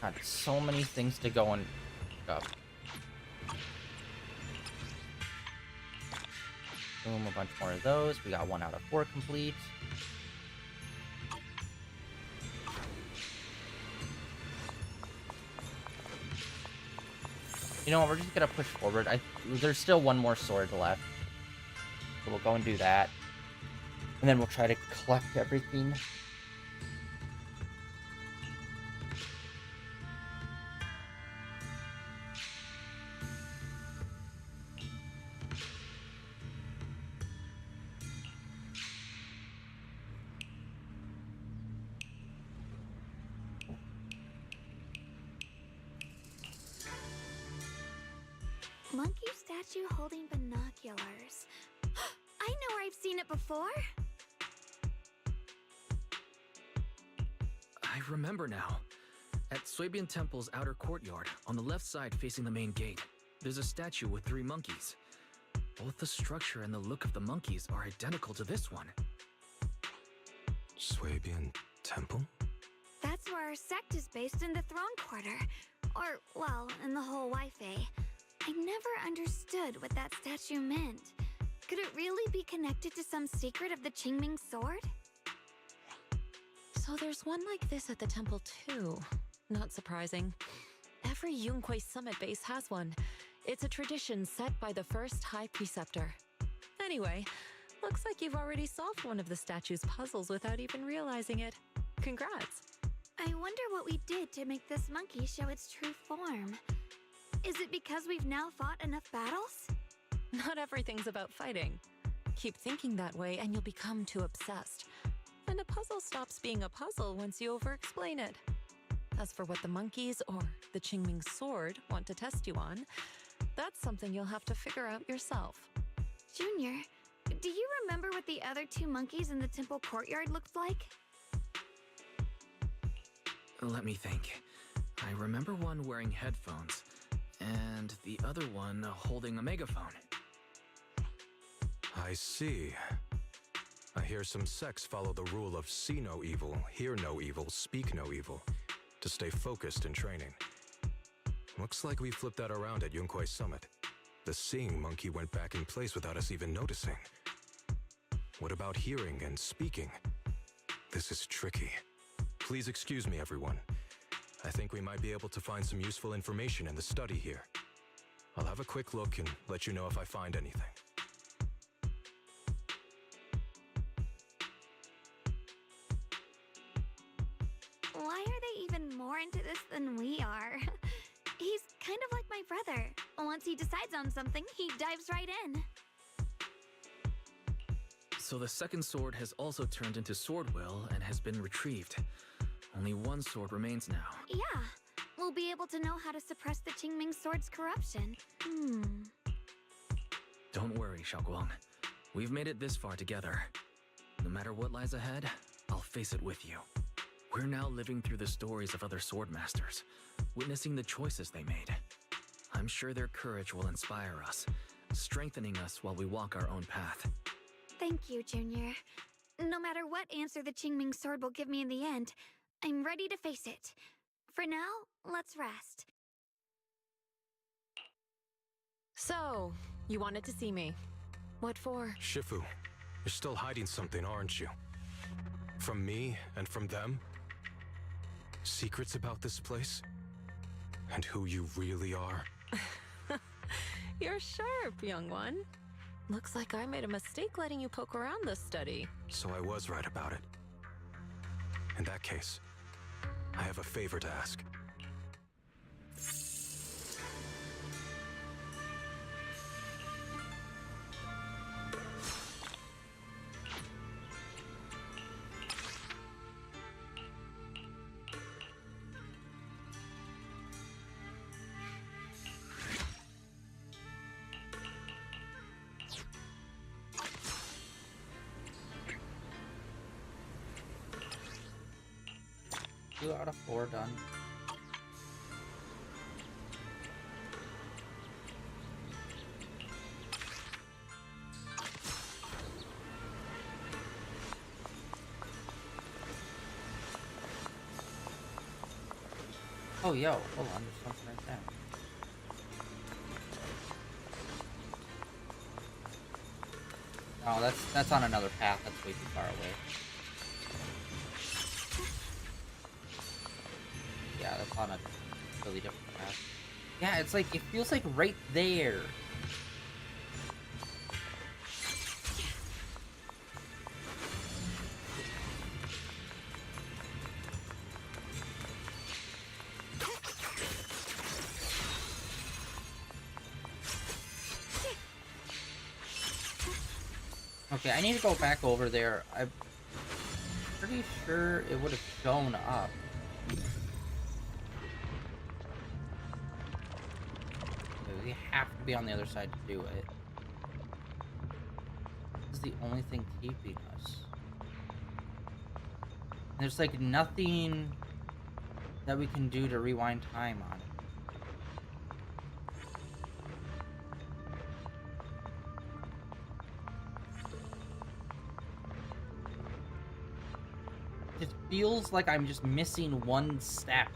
[SPEAKER 1] God, so many things to go and pick up. Boom, a bunch more of those. We got 1 out of 4 complete. You know what, we're just gonna push forward. There's still 1 more sword left. So we'll go and do that. And then we'll try to collect everything.
[SPEAKER 2] Monkey statue holding binoculars. I know where I've seen it before.
[SPEAKER 4] I remember now. At Swabian Temple's outer courtyard, on the left side facing the main gate, there's a statue with 3 monkeys. Both the structure and the look of the monkeys are identical to this one.
[SPEAKER 5] Swabian Temple?
[SPEAKER 2] That's where our sect is based in the Throne Quarter. Or, well, in the whole Wi-Fi. I never understood what that statue meant. Could it really be connected to some secret of the Qingming sword?
[SPEAKER 3] So there's one like this at the temple too. Not surprising. Every Yunquei summit base has one. It's a tradition set by the first High Preceptor. Anyway, looks like you've already solved one of the statue's puzzles without even realizing it. Congrats.
[SPEAKER 2] I wonder what we did to make this monkey show its true form. Is it because we've now fought enough battles?
[SPEAKER 3] Not everything's about fighting. Keep thinking that way and you'll become too obsessed. And a puzzle stops being a puzzle once you over-explain it. As for what the monkeys or the Qingming sword want to test you on, that's something you'll have to figure out yourself.
[SPEAKER 2] Junior, do you remember what the other 2 monkeys in the temple courtyard looked like?
[SPEAKER 4] Let me think. I remember one wearing headphones, and the other one holding a megaphone.
[SPEAKER 5] I see. I hear some sects follow the rule of see no evil, hear no evil, speak no evil, to stay focused in training. Looks like we flipped that around at Yunquei Summit. The seeing monkey went back in place without us even noticing. What about hearing and speaking? This is tricky. Please excuse me, everyone. I think we might be able to find some useful information in the study here. I'll have a quick look and let you know if I find anything.
[SPEAKER 2] Why are they even more into this than we are? He's kind of like my brother. Once he decides on something, he dives right in.
[SPEAKER 4] So the second sword has also turned into sword will and has been retrieved. Only one sword remains now.
[SPEAKER 2] Yeah, we'll be able to know how to suppress the Qingming sword's corruption.
[SPEAKER 4] Don't worry, Xiaoguang. We've made it this far together. No matter what lies ahead, I'll face it with you. We're now living through the stories of other sword masters, witnessing the choices they made. I'm sure their courage will inspire us, strengthening us while we walk our own path.
[SPEAKER 2] Thank you, Junior. No matter what answer the Qingming sword will give me in the end, I'm ready to face it. For now, let's rest.
[SPEAKER 3] So, you wanted to see me. What for?
[SPEAKER 5] Shifu, you're still hiding something, aren't you? From me and from them? Secrets about this place? and who you really are?
[SPEAKER 3] You're sharp, young one. Looks like I made a mistake letting you poke around this study.
[SPEAKER 5] So I was right about it. In that case, I have a favor to ask.
[SPEAKER 1] Two out of 4 done. Oh, yo, hold on, there's something right there. Oh, that's on another path. That's way too far away. Yeah, that's on a really different path. Yeah, it's like, it feels like right there. Okay, I need to go back over there. I'm pretty sure it would have shown up. We have to be on the other side to do it. This is the only thing keeping us. There's like nothing that we can do to rewind time on it. It feels like I'm just missing one step.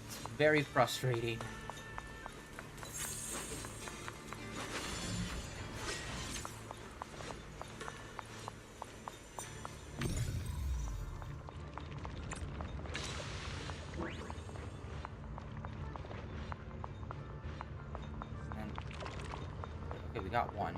[SPEAKER 1] It's very frustrating. And, okay, we got one.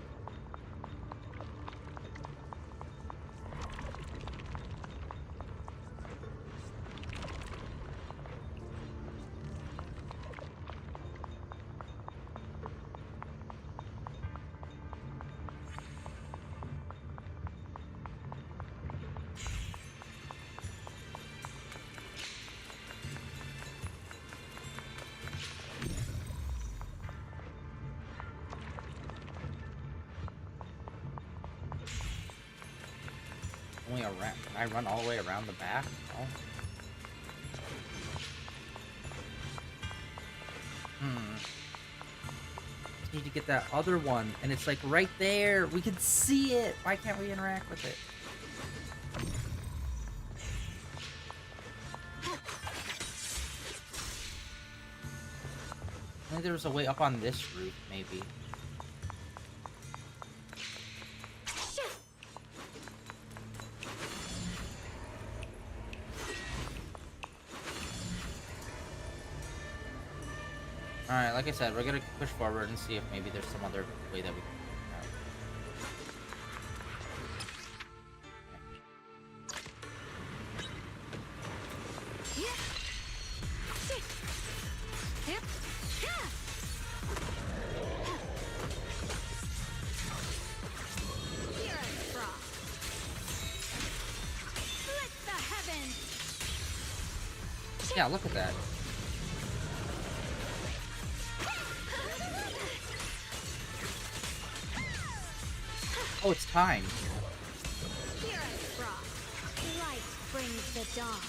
[SPEAKER 1] Only around. Can I run all the way around the back? No. Just need to get that other one, and it's like right there. We can see it. Why can't we interact with it? I think there was a way up on this roof, maybe. Alright, like I said, we're gonna push forward and see if maybe there's some other way that we can Yeah, look at that. Oh, it's time.
[SPEAKER 2] Here at Frost, light brings the dawn.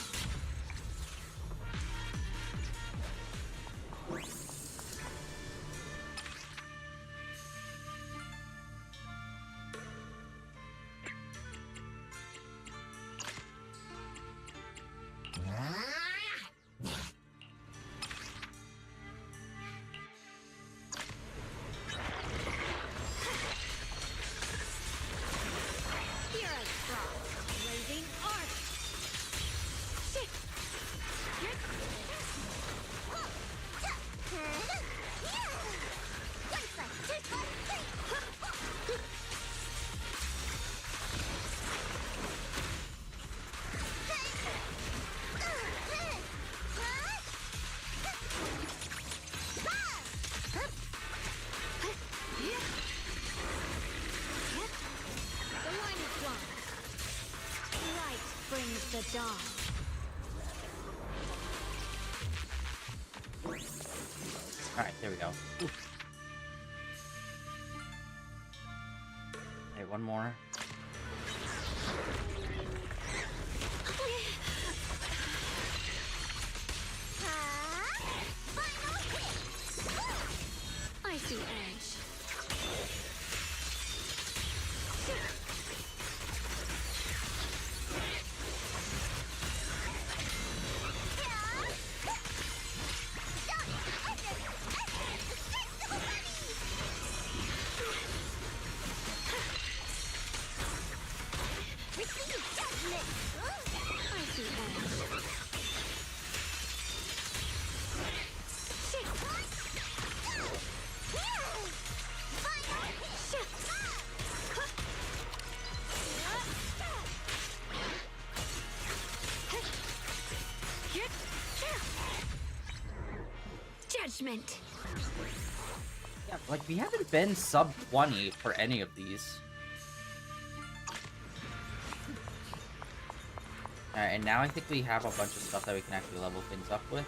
[SPEAKER 7] all.
[SPEAKER 1] Alright, there we go. Ooh. Okay, one more.
[SPEAKER 2] I see edge. I see edge. Judgment.
[SPEAKER 1] Yeah, like, we haven't been sub 20 for any of these. Alright, and now I think we have a bunch of stuff that we can actually level things up with.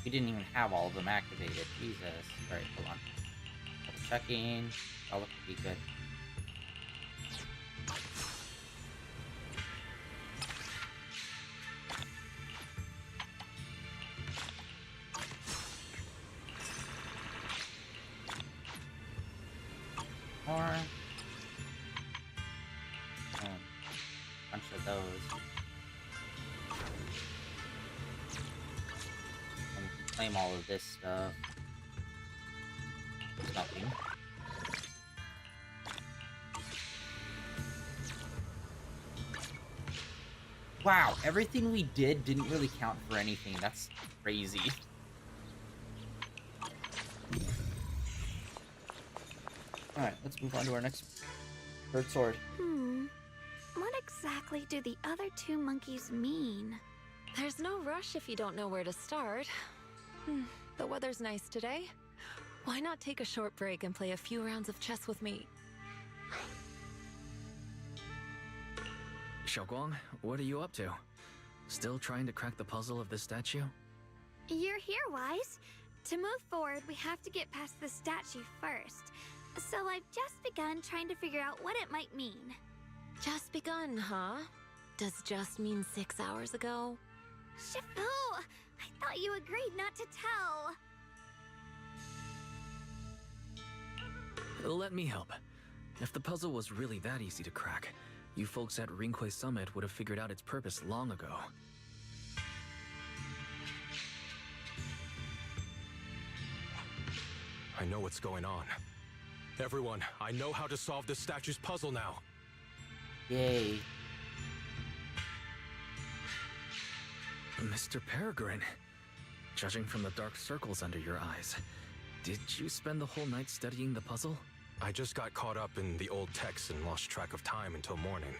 [SPEAKER 1] We didn't even have all of them activated. Jesus. Alright, hold on. Double checking. That looks pretty good. More. Bunch of those. Claim all of this stuff. There's nothing. Wow, everything we did didn't really count for anything. That's crazy. Alright, let's move on to our next third sword.
[SPEAKER 2] What exactly do the other two monkeys mean?
[SPEAKER 3] There's no rush if you don't know where to start. The weather's nice today. Why not take a short break and play a few rounds of chess with me?
[SPEAKER 4] Xiaoguang, what are you up to? Still trying to crack the puzzle of this statue?
[SPEAKER 2] You're here, Wise. To move forward, we have to get past the statue first. So I've just begun trying to figure out what it might mean.
[SPEAKER 3] Just begun, huh? Does just mean 6 hours ago?
[SPEAKER 2] Shifu! I thought you agreed not to tell.
[SPEAKER 4] Let me help. If the puzzle was really that easy to crack, you folks at Ringquay Summit would have figured out its purpose long ago.
[SPEAKER 5] I know what's going on. Everyone, I know how to solve this statue's puzzle now.
[SPEAKER 1] Yay.
[SPEAKER 4] Mr. Peregrine, judging from the dark circles under your eyes, did you spend the whole night studying the puzzle?
[SPEAKER 5] I just got caught up in the old texts and lost track of time until morning.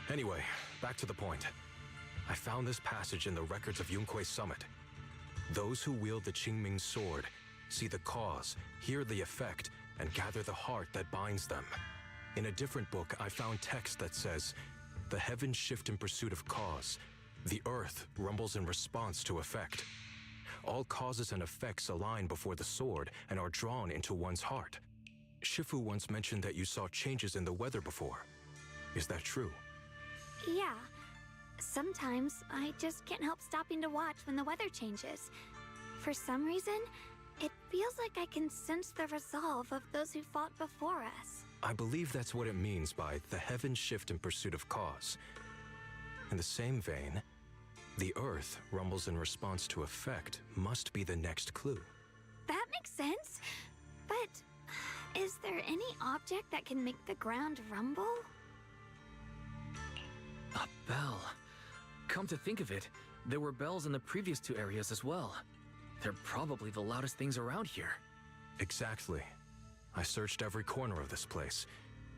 [SPEAKER 5] Anyway, back to the point. I found this passage in the records of Yunquay Summit. Those who wield the Qingming sword see the cause, hear the effect, and gather the heart that binds them. In a different book, I found text that says, "The heavens shift in pursuit of cause. The earth rumbles in response to effect. All causes and effects align before the sword and are drawn into one's heart." Shifu once mentioned that you saw changes in the weather before. Is that true?
[SPEAKER 2] Yeah. Sometimes I just can't help stopping to watch when the weather changes. For some reason, it feels like I can sense the resolve of those who fought before us.
[SPEAKER 5] I believe that's what it means by the heavens shift in pursuit of cause. In the same vein, The Earth rumbles in response to effect must be the next clue.
[SPEAKER 2] That makes sense. But is there any object that can make the ground rumble?
[SPEAKER 4] A bell. Come to think of it, there were bells in the previous 2 areas as well. They're probably the loudest things around here.
[SPEAKER 5] Exactly. I searched every corner of this place.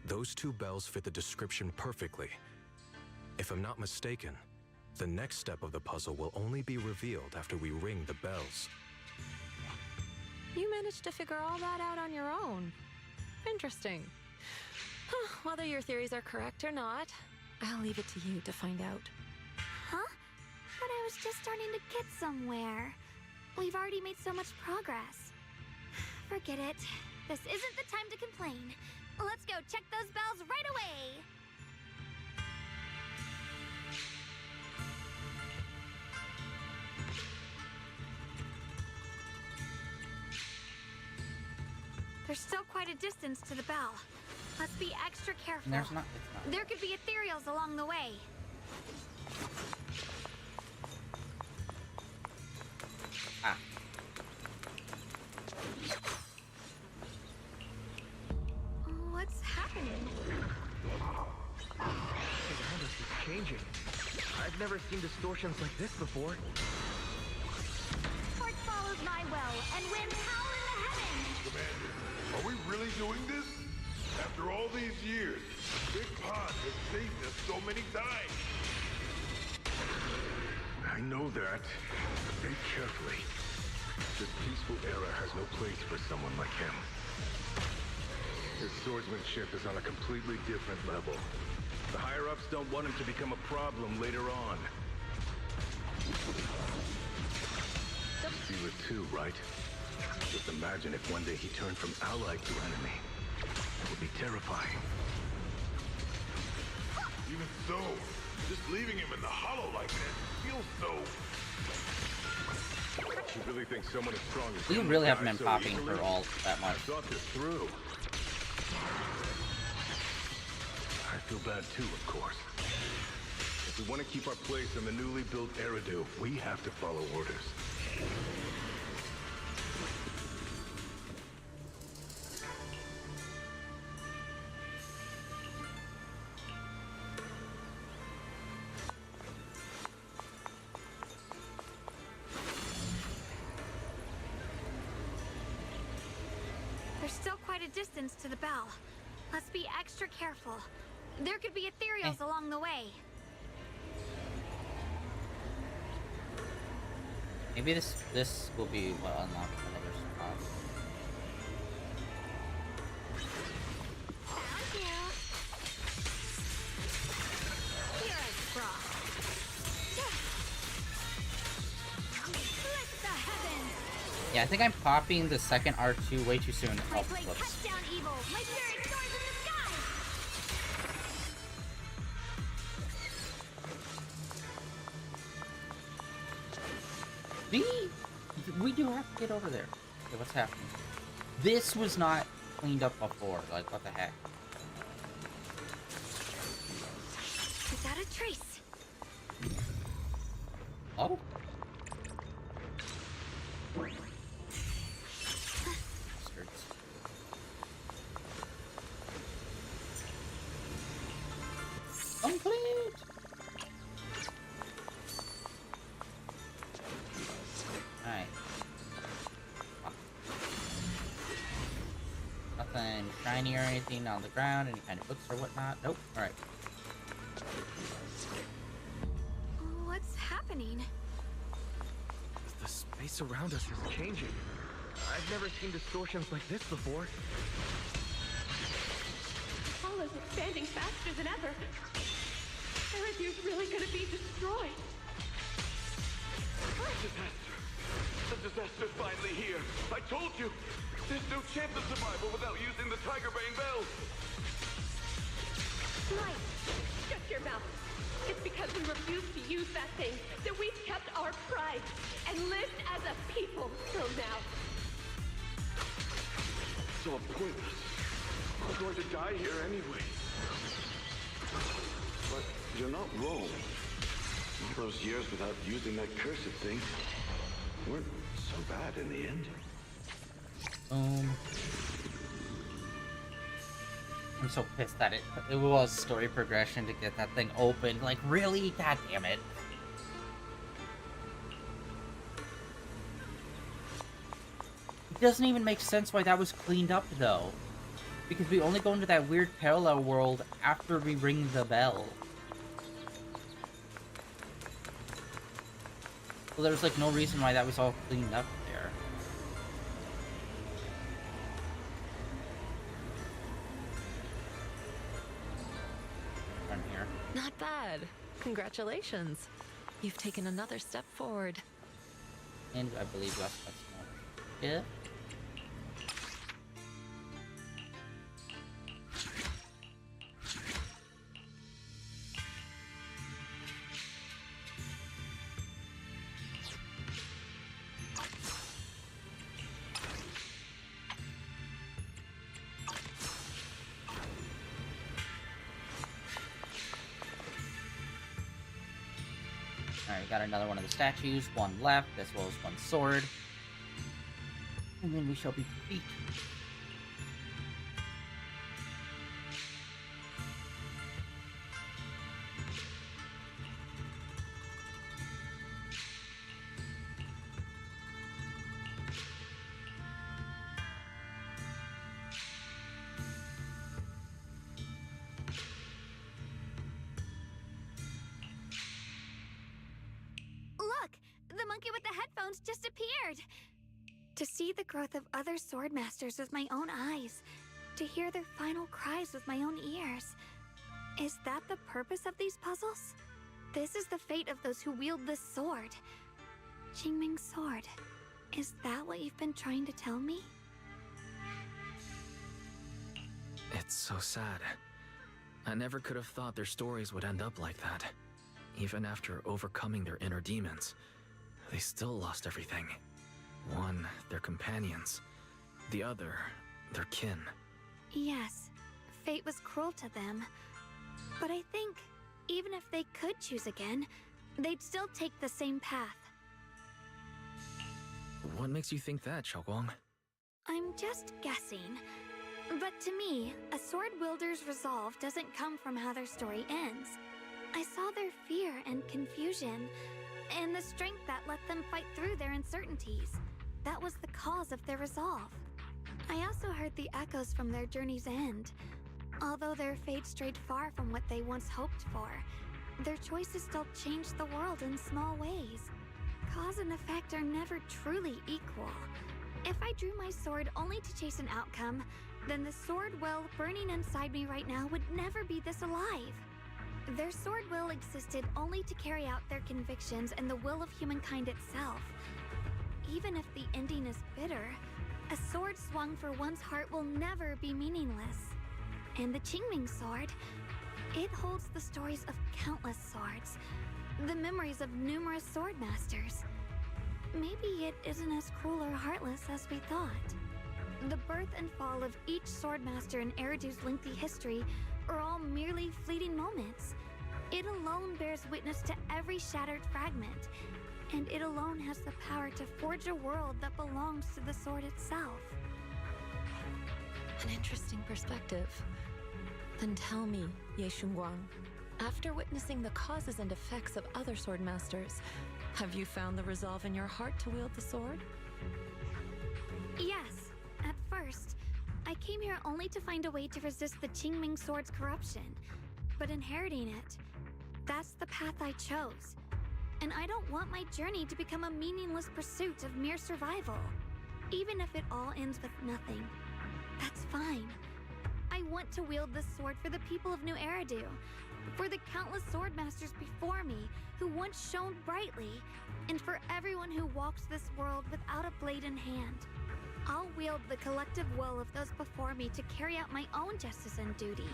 [SPEAKER 5] Those 2 bells fit the description perfectly. If I'm not mistaken, the next step of the puzzle will only be revealed after we ring the bells.
[SPEAKER 3] You managed to figure all that out on your own. Interesting. Whether your theories are correct or not, I'll leave it to you to find out.
[SPEAKER 2] Huh? But I was just starting to get somewhere. We've already made so much progress. Forget it. This isn't the time to complain. Let's go check those bells right away! There's still quite a distance to the bell. Let's be extra careful.
[SPEAKER 1] And there's not. It's not.
[SPEAKER 2] There could be ethereals along the way.
[SPEAKER 1] Ah.
[SPEAKER 2] What's happening?
[SPEAKER 8] Around us is changing. I've never seen distortions like this before.
[SPEAKER 2] Fork follows my will, and winds howl in the heavens!
[SPEAKER 9] Commander, are we really doing this? After all these years, Big Pond has saved us so many times. I know that. Think carefully. This peaceful era has no place for someone like him. His swordsmanship is on a completely different level. The higher-ups don't want him to become a problem later on. You feel it too, right? Just imagine if one day he turned from ally to enemy. It would be terrifying. Even so, just leaving him in the hollow like that feels so... You really think someone as strong as
[SPEAKER 1] We
[SPEAKER 9] him
[SPEAKER 1] really
[SPEAKER 9] would
[SPEAKER 1] haven't
[SPEAKER 9] die
[SPEAKER 1] been
[SPEAKER 9] so
[SPEAKER 1] popping
[SPEAKER 9] easily?
[SPEAKER 1] for all that
[SPEAKER 9] I
[SPEAKER 1] much.
[SPEAKER 9] thought this through. I feel bad too, of course. If we want to keep our place in the newly built Eridu, we have to follow orders.
[SPEAKER 2] There's still quite a distance to the bell. Let's be extra careful. There could be ethereals along the way.
[SPEAKER 1] Maybe this will be what unlocks another spot.
[SPEAKER 2] Found you. Here is Frost. Lift the heavens.
[SPEAKER 1] Yeah, I think I'm popping the second R2 way too soon.
[SPEAKER 2] My
[SPEAKER 1] Oh,
[SPEAKER 2] blade
[SPEAKER 1] whoops.
[SPEAKER 2] cuts down evil. My spirit soars in the sky.
[SPEAKER 1] We do have to get over there. Okay, what's happening? This was not cleaned up before. Like, what the heck?
[SPEAKER 2] Without a trace.
[SPEAKER 1] Oh? Bastards. Complete! Alright. Nothing shiny or anything on the ground, any kind of books or whatnot. Nope. Alright.
[SPEAKER 2] What's happening?
[SPEAKER 8] The space around us is changing. I've never seen distortions like this before.
[SPEAKER 7] Holo's expanding faster than ever. Eridu's really gonna be destroyed.
[SPEAKER 9] Disaster! The disaster's finally here! I told you! There's no chance of survival without using the Tiger Bane bells!
[SPEAKER 7] Light, shut your mouth. It's because we refused to use that thing that we've kept our pride and lived as a people till now.
[SPEAKER 9] It's all pointless. We're going to die here anyway. But you're not wrong. All those years without using that cursed thing weren't so bad in the end.
[SPEAKER 1] I'm so pissed that it was story progression to get that thing open. Like, really? God damn it. It doesn't even make sense why that was cleaned up, though. Because we only go into that weird parallel world after we ring the bell. So there's, like, no reason why that was all cleaned up there. Run here.
[SPEAKER 3] Not bad. Congratulations. You've taken another step forward.
[SPEAKER 1] And I believe last but not yeah. Alright, got another one of the statues, one left, as well as one sword. And then we shall be complete.
[SPEAKER 2] Look! The monkey with the headphones just appeared! To see the growth of other swordmasters with my own eyes, to hear their final cries with my own ears. Is that the purpose of these puzzles? This is the fate of those who wield this sword. Qingming's sword. Is that what you've been trying to tell me?
[SPEAKER 4] It's so sad. I never could have thought their stories would end up like that. Even after overcoming their inner demons, they still lost everything. One, their companions. The other, their kin.
[SPEAKER 2] Yes, fate was cruel to them. But I think, even if they could choose again, they'd still take the same path.
[SPEAKER 4] What makes you think that, Xiaoguang?
[SPEAKER 2] I'm just guessing. But to me, a sword wielder's resolve doesn't come from how their story ends. I saw their fear and confusion, and the strength that let them fight through their uncertainties. That was the cause of their resolve. I also heard the echoes from their journey's end. Although their fate strayed far from what they once hoped for, their choices still changed the world in small ways. Cause and effect are never truly equal. If I drew my sword only to chase an outcome, then the sword well burning inside me right now would never be this alive. Their sword will existed only to carry out their convictions and the will of humankind itself. Even if the ending is bitter, a sword swung for one's heart will never be meaningless. And the Qingming sword, it holds the stories of countless swords, the memories of numerous sword masters. Maybe it isn't as cruel or heartless as we thought. The birth and fall of each swordmaster in Eridu's lengthy history are all merely fleeting moments. It alone bears witness to every shattered fragment, and it alone has the power to forge a world that belongs to the sword itself.
[SPEAKER 3] An interesting perspective. Then tell me, Ye Shunguang, after witnessing the causes and effects of other swordmasters, have you found the resolve in your heart to wield the sword?
[SPEAKER 2] Yes, at first. I came here only to find a way to resist the Qingming sword's corruption. But inheriting it, that's the path I chose. And I don't want my journey to become a meaningless pursuit of mere survival. Even if it all ends with nothing, that's fine. I want to wield this sword for the people of New Eridu, for the countless swordmasters before me who once shone brightly, and for everyone who walks this world without a blade in hand. I'll wield the collective will of those before me to carry out my own justice and duty.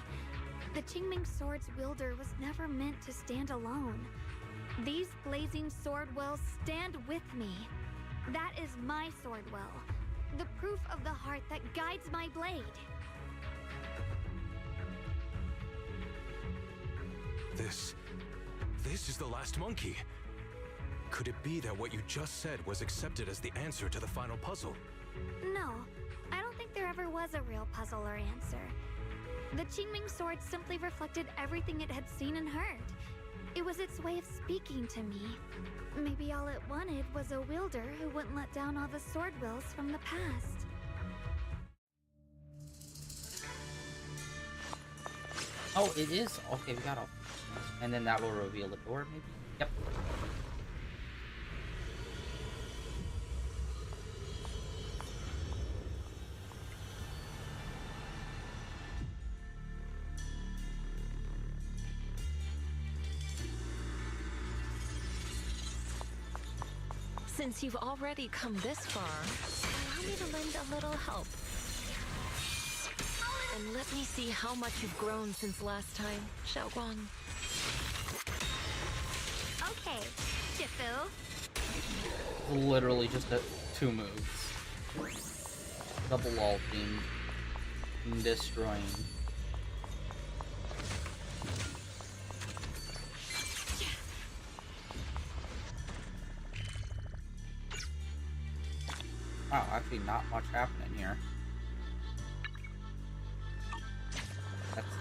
[SPEAKER 2] The Qingming sword's wielder was never meant to stand alone. These blazing sword wills stand with me. That is my sword will, the proof of the heart that guides my blade.
[SPEAKER 5] This is the last monkey. Could it be that what you just said was accepted as the answer to the final puzzle?
[SPEAKER 2] No, I don't think there ever was a real puzzle or answer. The Qingming sword simply reflected everything it had seen and heard. It was its way of speaking to me. Maybe all it wanted was a wielder who wouldn't let down all the sword wills from the past.
[SPEAKER 1] Oh, it is. Okay, we got all. And then that will reveal the door, maybe? Yep.
[SPEAKER 3] Since you've already come this far, allow me to lend a little help. And let me see how much you've grown since last time, Xiaoguang.
[SPEAKER 2] Okay, Shifu.
[SPEAKER 1] Literally just 2 moves. Double ulting. Destroying. Wow, actually not much happening here. That's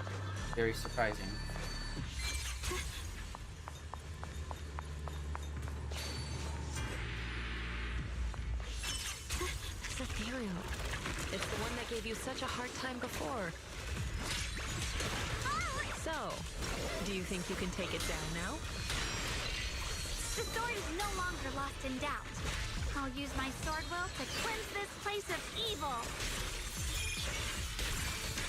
[SPEAKER 1] very surprising.
[SPEAKER 3] It's Ethereal. It's the one that gave you such a hard time before. So, do you think you can take it down now?
[SPEAKER 2] The sword is no longer lost in doubt. I'll use my sword will to cleanse this place of evil.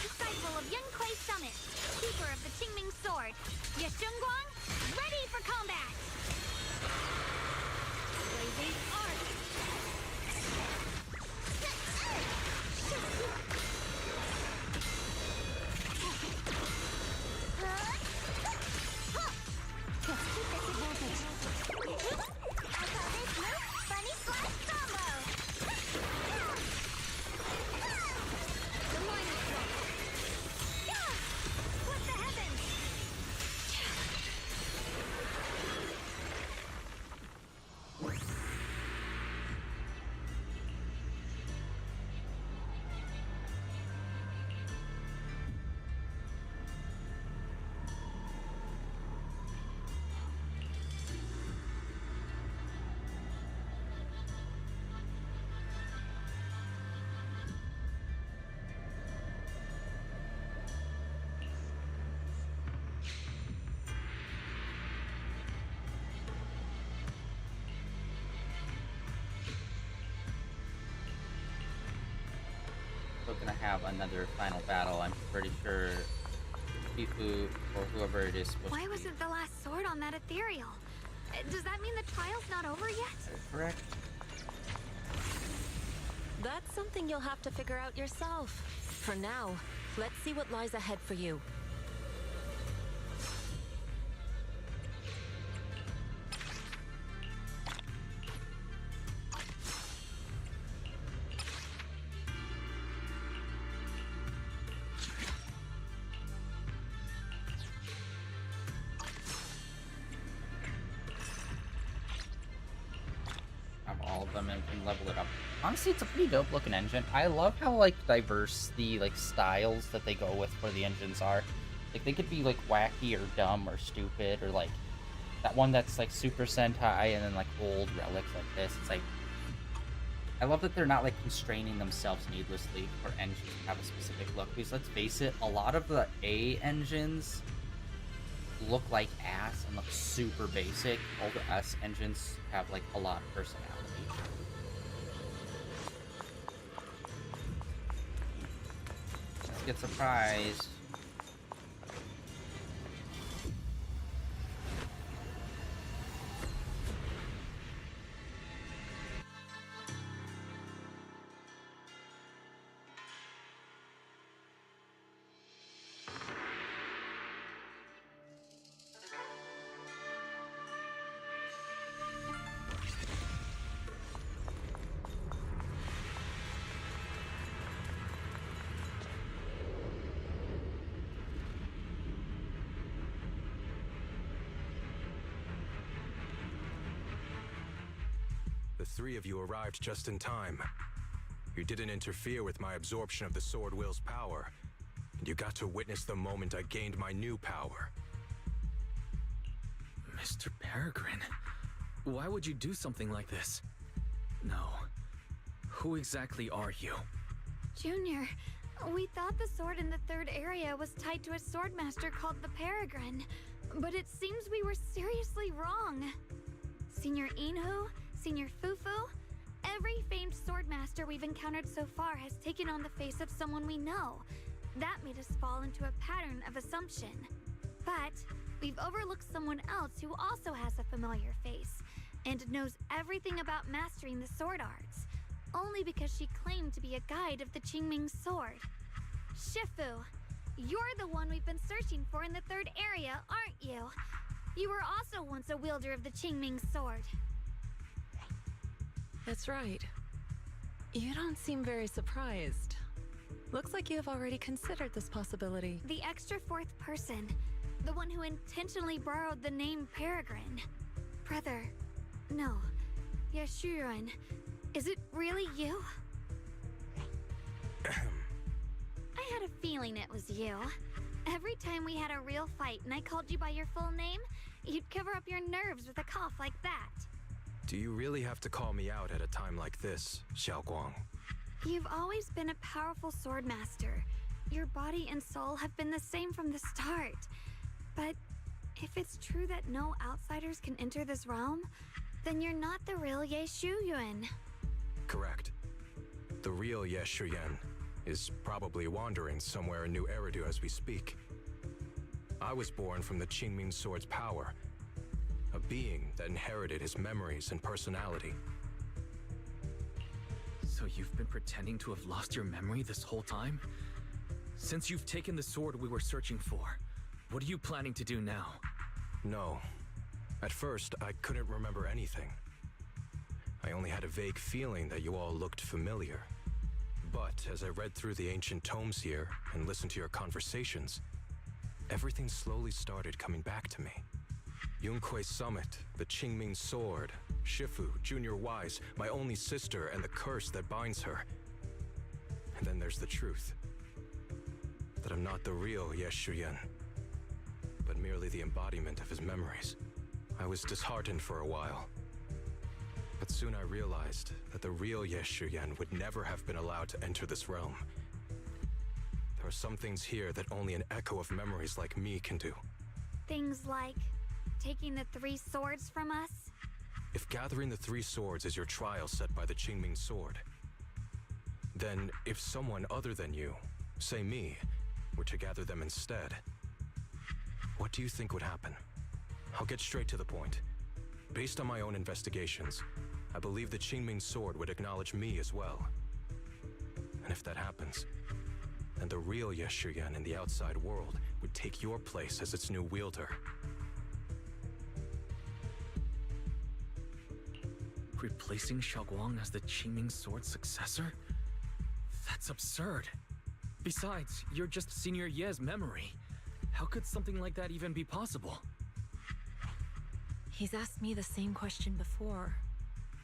[SPEAKER 2] Disciple of Yunquei Summit, keeper of the Qingming sword, Yeshunguang, ready for combat! Blazing arc!
[SPEAKER 6] Let's keep this advantage. I call this move Bunny Slash Combo!
[SPEAKER 2] The minor stroke! What the heavens?
[SPEAKER 1] We're gonna have another final battle. I'm pretty sure Shifu or whoever it is supposed
[SPEAKER 2] Why
[SPEAKER 1] to
[SPEAKER 2] wasn't
[SPEAKER 1] be.
[SPEAKER 2] the last sword on that Ethereal? Does that mean the trial's not over yet?
[SPEAKER 1] Correct?
[SPEAKER 3] That's something you'll have to figure out yourself. For now, let's see what lies ahead for you.
[SPEAKER 1] Have all of them and can level it up. Honestly, it's a pretty dope looking engine. I love how like diverse the like styles that they go with for the engines are. Like they could be like wacky or dumb or stupid or like that one that's like Super Sentai and then like old relics like this. It's like I love that they're not like constraining themselves needlessly for engines to have a specific look. Because let's face it, a lot of the A engines look like ass and look super basic. All the S engines have like a lot of personality. Let's get surprised.
[SPEAKER 5] The three of you arrived just in time. You didn't interfere with my absorption of the sword will's power, and you got to witness the moment I gained my new power.
[SPEAKER 4] Mr. Peregrine, why would you do something like this? No. Who exactly are you?
[SPEAKER 2] Junior, we thought the sword in the third area was tied to a swordmaster called the Peregrine, but it seems we were seriously wrong. Senior Inhu, Senior Fufu, every famed swordmaster we've encountered so far has taken on the face of someone we know. That made us fall into a pattern of assumption. But we've overlooked someone else who also has a familiar face and knows everything about mastering the sword arts, only because she claimed to be a guide of the Qingming sword. Shifu, you're the one we've been searching for in the third area, aren't you? You were also once a wielder of the Qingming sword.
[SPEAKER 3] That's right. You don't seem very surprised. Looks like you have already considered this possibility.
[SPEAKER 2] The extra fourth person, the one who intentionally borrowed the name Peregrine. Brother, no, Yashuren, is it really you? I had a feeling it was you. Every time we had a real fight and I called you by your full name, you'd cover up your nerves with a cough like that.
[SPEAKER 5] Do you really have to call me out at a time like this, Xiaoguang?
[SPEAKER 2] You've always been a powerful swordmaster. Your body and soul have been the same from the start. But if it's true that no outsiders can enter this realm, then you're not the real Ye Shuyuan.
[SPEAKER 5] Correct. The real Ye Shuyan is probably wandering somewhere in New Eridu as we speak. I was born from the Qingming sword's power, a being that inherited his memories and personality.
[SPEAKER 4] So you've been pretending to have lost your memory this whole time? Since you've taken the sword we were searching for, what are you planning to do now?
[SPEAKER 5] No. At first, I couldn't remember anything. I only had a vague feeling that you all looked familiar. But as I read through the ancient tomes here and listened to your conversations, everything slowly started coming back to me. Yunkui's summit, the Qingming sword, Shifu, Junior Wise, my only sister, and the curse that binds her. And then there's the truth. That I'm not the real Ye Shuyan, but merely the embodiment of his memories. I was disheartened for a while. But soon I realized that the real Ye Shuyan would never have been allowed to enter this realm. There are some things here that only an echo of memories like me can do.
[SPEAKER 2] Things like taking the 3 swords from us?
[SPEAKER 5] If gathering the 3 swords is your trial set by the Qingming sword, then if someone other than you, say me, were to gather them instead, what do you think would happen? I'll get straight to the point. Based on my own investigations, I believe the Qingming sword would acknowledge me as well. And if that happens, then the real Ye Shuyan in the outside world would take your place as its new wielder.
[SPEAKER 4] Replacing Xiaoguang as the Qingming sword's successor? That's absurd. Besides, you're just Senior Ye's memory. How could something like that even be possible?
[SPEAKER 3] He's asked me the same question before.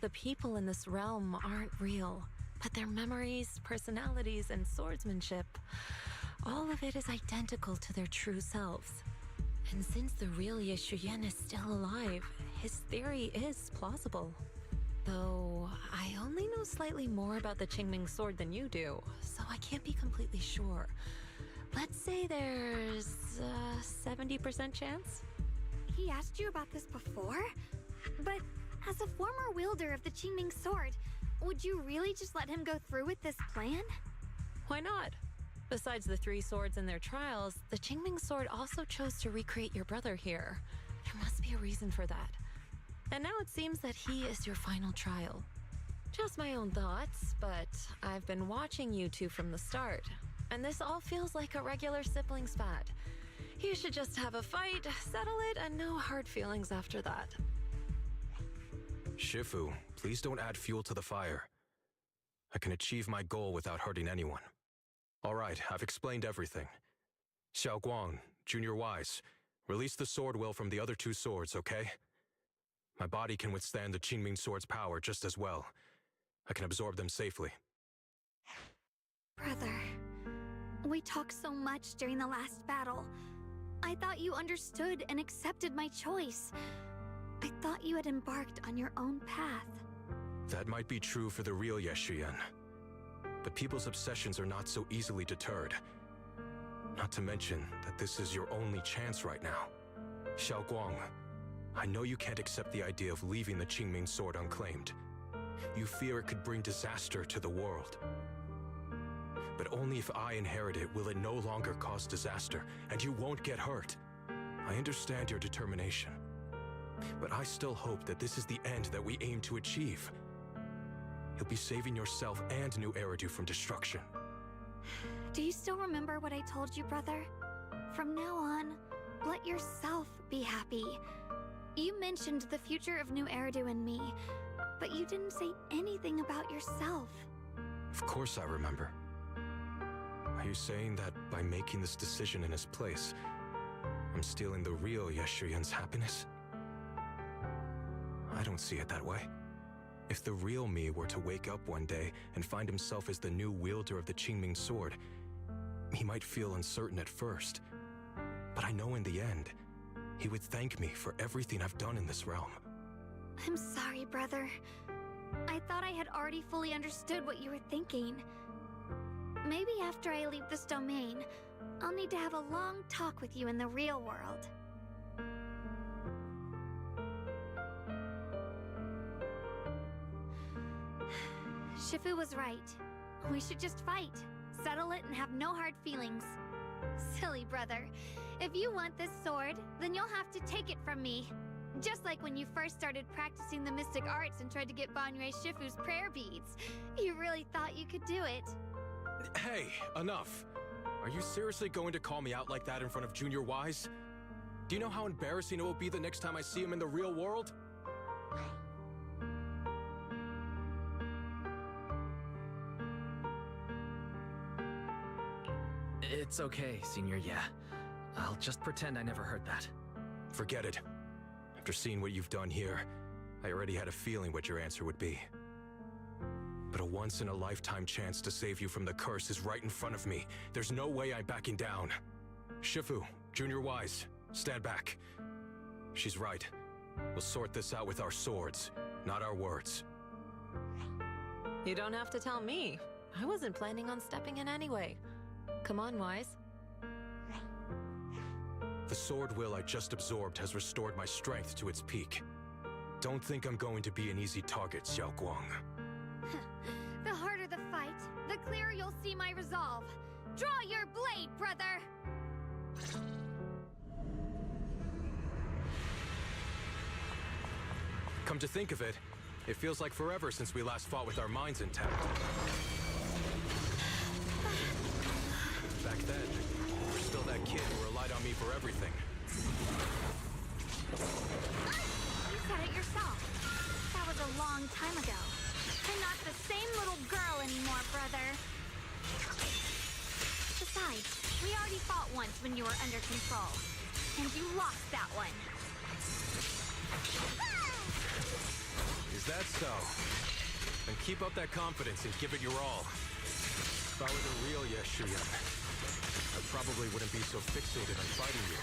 [SPEAKER 3] The people in this realm aren't real, but their memories, personalities, and swordsmanship, all of it is identical to their true selves. And since the real Ye Shuyan is still alive, his theory is plausible. Though, I only know slightly more about the Qingming sword than you do, so I can't be completely sure. Let's say there's a 70% chance?
[SPEAKER 2] He asked you about this before? But as a former wielder of the Qingming sword, would you really just let him go through with this plan?
[SPEAKER 3] Why not? Besides the 3 swords in their trials, the Qingming sword also chose to recreate your brother here. There must be a reason for that. And now it seems that he is your final trial. Just my own thoughts, but I've been watching you two from the start, and this all feels like a regular sibling spat. You should just have a fight, settle it, and no hard feelings after that.
[SPEAKER 5] Shifu, please don't add fuel to the fire. I can achieve my goal without hurting anyone. All right, I've explained everything. Xiaoguang, Junior Wise, release the sword will from the other 2 swords, okay? My body can withstand the Qingming Sword's power just as well. I can absorb them safely.
[SPEAKER 2] Brother, we talked so much during the last battle. I thought you understood and accepted my choice. I thought you had embarked on your own path.
[SPEAKER 5] That might be true for the real Yeshuyan. But people's obsessions are not so easily deterred. Not to mention that this is your only chance right now. Xiaoguang, I know you can't accept the idea of leaving the Qingming Sword unclaimed. You fear it could bring disaster to the world. But only if I inherit it will it no longer cause disaster, and you won't get hurt. I understand your determination. But I still hope that this is the end that we aim to achieve. You'll be saving yourself and New Eridu from destruction.
[SPEAKER 2] Do you still remember what I told you, brother? From now on, let yourself be happy. You mentioned the future of New Eridu and me, but you didn't say anything about yourself.
[SPEAKER 5] Of course I remember. Are you saying that by making this decision in his place, I'm stealing the real Yeshuyan's happiness? I don't see it that way. If the real me were to wake up one day and find himself as the new wielder of the Qingming Sword, he might feel uncertain at first. But I know in the end, he would thank me for everything I've done in this realm.
[SPEAKER 2] I'm sorry, brother. I thought I had already fully understood what you were thinking. Maybe after I leave this domain, I'll need to have a long talk with you in the real world. Shifu was right. We should just fight, settle it, and have no hard feelings. Silly brother. If you want this sword, then you'll have to take it from me. Just like when you first started practicing the mystic arts and tried to get Banrei Shifu's prayer beads. You really thought you could do it.
[SPEAKER 5] Hey, enough! Are you seriously going to call me out like that in front of Junior Wise? Do you know how embarrassing it will be the next time I see him in the real world?
[SPEAKER 4] It's okay, Senior, yeah. I'll just pretend I never heard that.
[SPEAKER 5] Forget it. After seeing what you've done here, I already had a feeling what your answer would be. But a once-in-a-lifetime chance to save you from the curse is right in front of me. There's no way I'm backing down. Shifu, Junior Wise, stand back. She's right. We'll sort this out with our swords, not our words.
[SPEAKER 3] You don't have to tell me. I wasn't planning on stepping in anyway. Come on, Wise.
[SPEAKER 5] The sword will I just absorbed has restored my strength to its peak. Don't think I'm going to be an easy target, Xiaoguang.
[SPEAKER 2] The harder the fight, the clearer you'll see my resolve. Draw your blade, brother!
[SPEAKER 5] Come to think of it, it feels like forever since we last fought with our minds intact. Back then, you were still that kid who relied on me for everything.
[SPEAKER 2] You said it yourself. That was a long time ago. I'm not the same little girl anymore, brother. Besides, we already fought once when you were under control. And you lost that one.
[SPEAKER 5] Is that so? Then keep up that confidence and give it your all. If I were the real Yeshuyan, I probably wouldn't be so fixated on fighting you.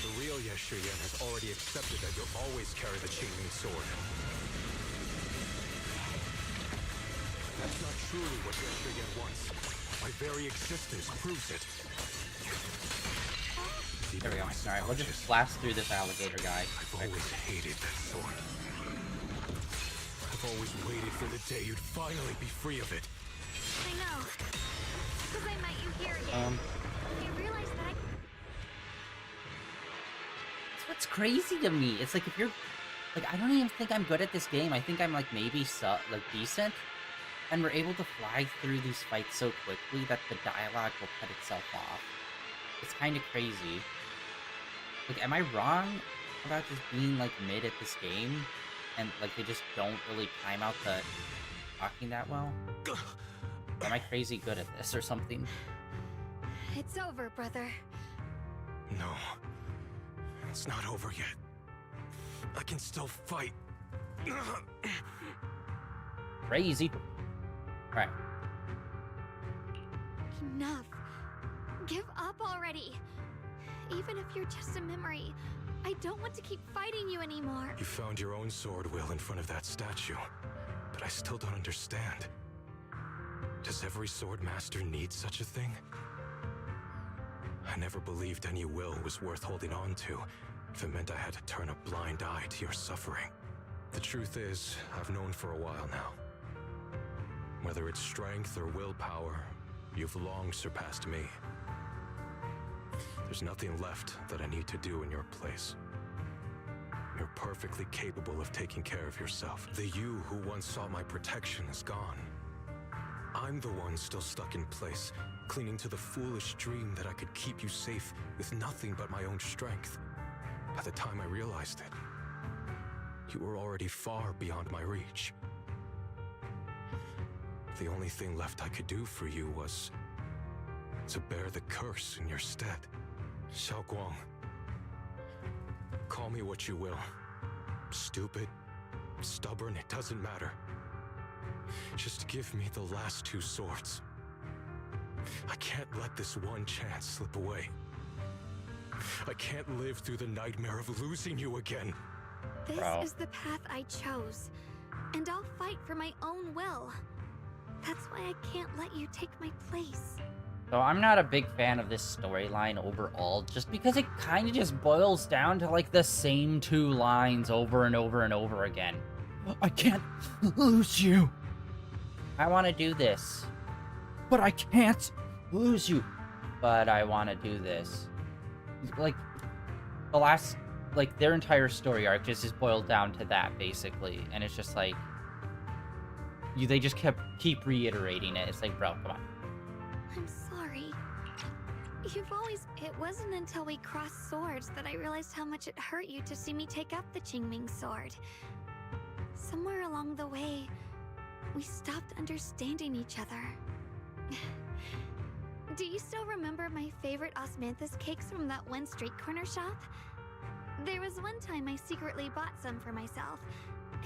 [SPEAKER 5] The real Yeshuyan has already accepted that you'll always carry the Qingming Sword. That's not truly what Yeshuyan wants. My very existence proves it.
[SPEAKER 1] There we go. Alright, we'll just blast through this alligator guy.
[SPEAKER 5] I've always hated that sword. I've always waited for the day you'd finally be free of it.
[SPEAKER 2] I know. Because I met you here again. I realized that
[SPEAKER 1] That's what's crazy to me. It's like if you're... Like, I don't even think I'm good at this game. I think I'm, like, maybe decent. And we're able to fly through these fights so quickly that the dialogue will cut itself off. It's kind of crazy. Like, am I wrong about just being, like, mid at this game? And, like, they just don't really time out the talking that well? Or am I crazy good at this or something?
[SPEAKER 2] it's over, brother.
[SPEAKER 5] No. It's not over yet. I can still fight.
[SPEAKER 1] Crazy. Alright.
[SPEAKER 2] Enough. Give up already. Even if you're just a memory, I don't want to keep fighting you anymore.
[SPEAKER 5] You found your own sword, Will, in front of that statue. But I still don't understand. Does every sword master need such a thing? I never believed any will was worth holding on to if it meant I had to turn a blind eye to your suffering. The truth is, I've known for a while now. Whether it's strength or willpower, you've long surpassed me. There's nothing left that I need to do in your place. You're perfectly capable of taking care of yourself. The you who once sought my protection is gone. I'm the one still stuck in place, clinging to the foolish dream that I could keep you safe with nothing but my own strength. By the time I realized it, you were already far beyond my reach. The only thing left I could do for you was to bear the curse in your stead. Xiaoguang, call me what you will. Stupid, stubborn, it doesn't matter. Just give me the last two swords. I can't let this one chance slip away. I can't live through the nightmare of losing you again.
[SPEAKER 2] This
[SPEAKER 1] Bro.
[SPEAKER 2] is the path I chose, and I'll fight for my own will. That's why I can't let you take my place.
[SPEAKER 1] So I'm not a big fan of this storyline overall, just because it kind of just boils down to like the same two lines over and over and over again. I can't lose you. I want to do this, but I can't lose you. But I want to do this. Like, the last, like, their entire story arc just boiled down to that, basically. And it's just like, they just keep reiterating it. It's like, bro, come on.
[SPEAKER 2] I'm sorry. It wasn't until we crossed swords that I realized how much it hurt you to see me take up the Qingming sword. Somewhere along the way, we stopped understanding each other. Do you still remember my favorite osmanthus cakes from that one street corner shop? There was one time I secretly bought some for myself,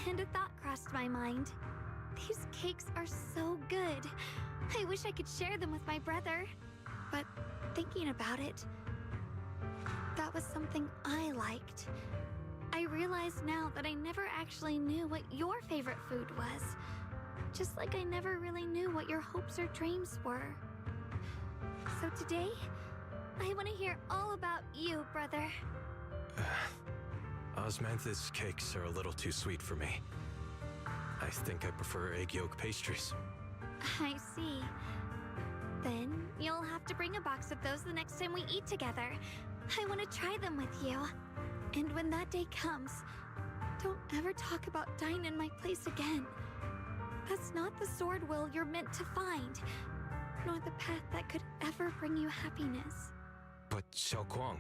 [SPEAKER 2] and a thought crossed my mind. These cakes are so good. I wish I could share them with my brother. But thinking about it, that was something I liked. I realize now that I never actually knew what your favorite food was. Just like I never really knew what your hopes or dreams were. So today, I want to hear all about you, brother.
[SPEAKER 5] Osmanthus cakes are a little too sweet for me. I think I prefer egg yolk pastries.
[SPEAKER 2] I see. Then you'll have to bring a box of those the next time we eat together. I want to try them with you. And when that day comes, don't ever talk about dying in my place again. That's not the sword will you're meant to find, nor the path that could ever bring you happiness.
[SPEAKER 5] But Xiaoguang,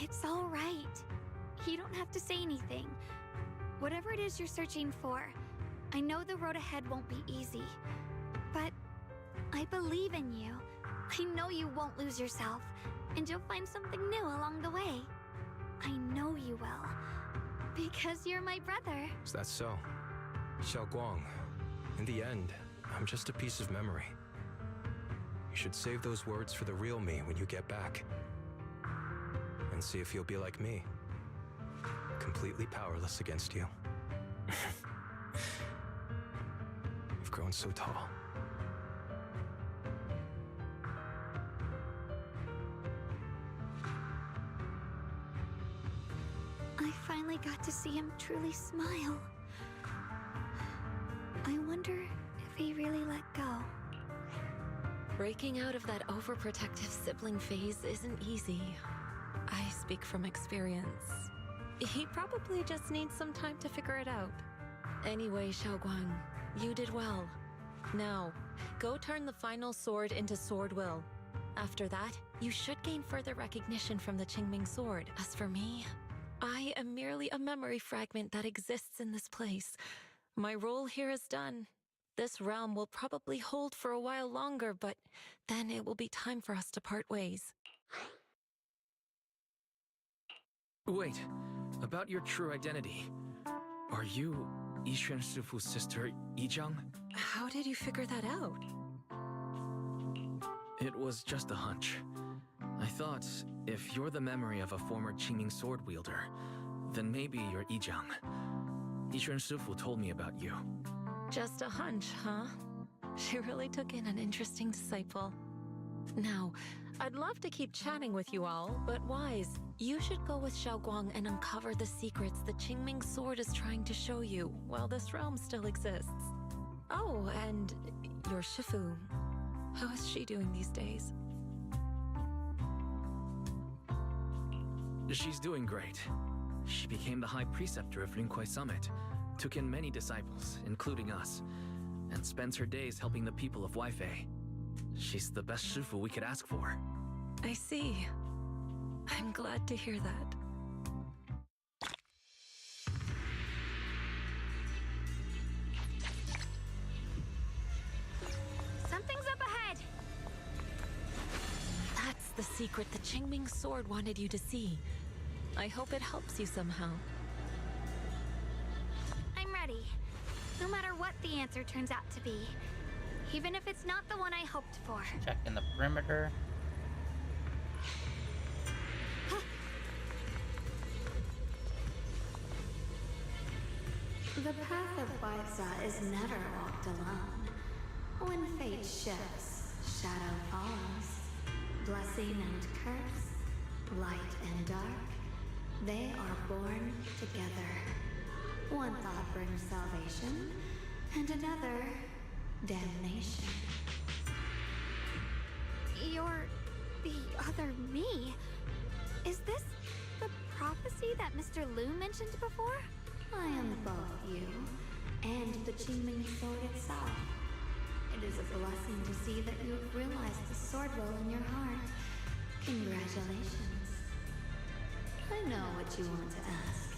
[SPEAKER 2] It's all right. You don't have to say anything. Whatever it is you're searching for, I know the road ahead won't be easy. But I believe in you. I know you won't lose yourself, and you'll find something new along the way. I know you will. Because you're my brother.
[SPEAKER 5] is that so? Xiaoguang, in the end, I'm just a piece of memory. You should save those words for the real me when you get back. And see if you'll be like me. Completely powerless against you. You've grown so tall.
[SPEAKER 2] I finally got to see him truly smile. I wonder if he really let go.
[SPEAKER 3] Breaking out of that overprotective sibling phase isn't easy. I speak from experience. He probably just needs some time to figure it out. Anyway, Xiaoguang, you did well. Now, go turn the final sword into sword will. After that, you should gain further recognition from the Qingming sword. As for me, I am merely a memory fragment that exists in this place. My role here is done. This realm will probably hold for a while longer, but then it will be time for us to part ways.
[SPEAKER 4] Wait, About your true identity. Are you Yixuan Shifu's sister, Yizhang?
[SPEAKER 3] How did you figure that out?
[SPEAKER 4] It was just a hunch. I thought, if you're the memory of a former Qingming sword wielder, then maybe you're Yizhang. Yixuan Shifu told me about you.
[SPEAKER 3] Just a hunch, huh? She really took in an interesting disciple. Now, I'd love to keep chatting with you all, but Wise, you should go with Xiaoguang and uncover the secrets the Qingming sword is trying to show you while this realm still exists. Oh, and your Shifu. How is she doing these days?
[SPEAKER 4] She's doing great. She became the High Preceptor of Linkuai Summit, took in many disciples, including us, and spends her days helping the people of Weifei. She's the best Shifu we could ask for.
[SPEAKER 3] I see. I'm glad to hear that.
[SPEAKER 2] Something's up ahead!
[SPEAKER 3] That's the secret the Qingming sword wanted you to see. I hope it helps you somehow.
[SPEAKER 2] I'm ready. No matter what the answer turns out to be. Even if it's not the one I hoped for.
[SPEAKER 1] Checking the perimeter.
[SPEAKER 10] The path of Baiza is never walked alone. When fate shifts, shadow follows. Blessing and curse, light and dark, they are born together. One thought brings salvation, and another, damnation.
[SPEAKER 2] You're the other me. Is this the prophecy that Mr. Liu mentioned before?
[SPEAKER 10] I am both you and the Qingming sword itself. It is a blessing to see that you have realized the sword will in your heart. Congratulations. I know what you want to ask.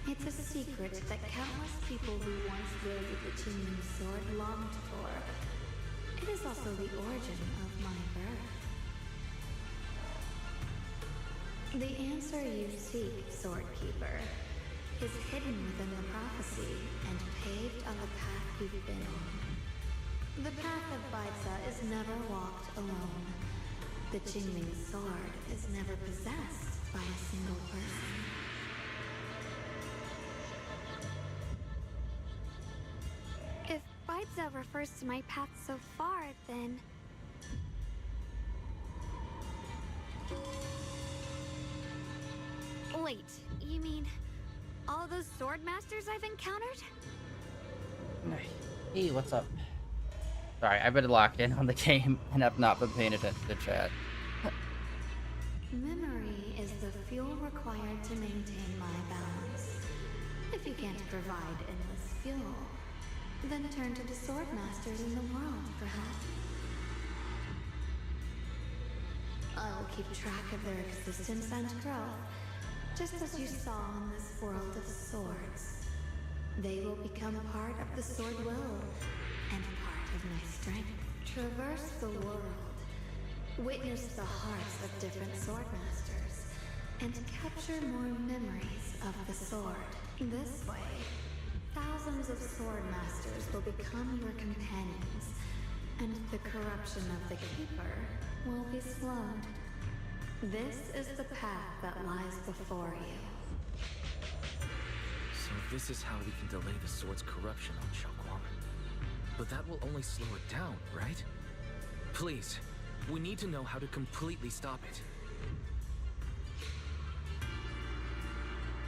[SPEAKER 10] It's a secret that countless people who once wielded the Qingming sword longed for. It is also the origin of my birth. The answer you seek, Swordkeeper, is hidden within the prophecy and paved on the path you've been on. The path of Baiza is never walked alone. The Qingming sword is never possessed by a single person.
[SPEAKER 2] If Baiza refers to my path so far, then... Wait, you mean all those sword masters I've encountered?
[SPEAKER 1] Hey, what's up? Sorry, I've been locked in on the game and have not been paying attention to chat.
[SPEAKER 10] Memory is the fuel required to maintain my balance. If you can't provide endless fuel, then turn to the sword masters in the world, perhaps. I will keep track of their existence and growth, just as you saw in this world of swords. They will become part of the sword will, and part of my strength. Traverse the world, witness the hearts of different sword masters, and capture more memories of the sword. This way, thousands of sword masters will become your companions, and the corruption of the Keeper will be slowed. This is the path that lies before you.
[SPEAKER 4] So this is how we can delay the sword's corruption on Xiaoguang. But that will only slow it down, right? Please, we need to know how to completely stop it.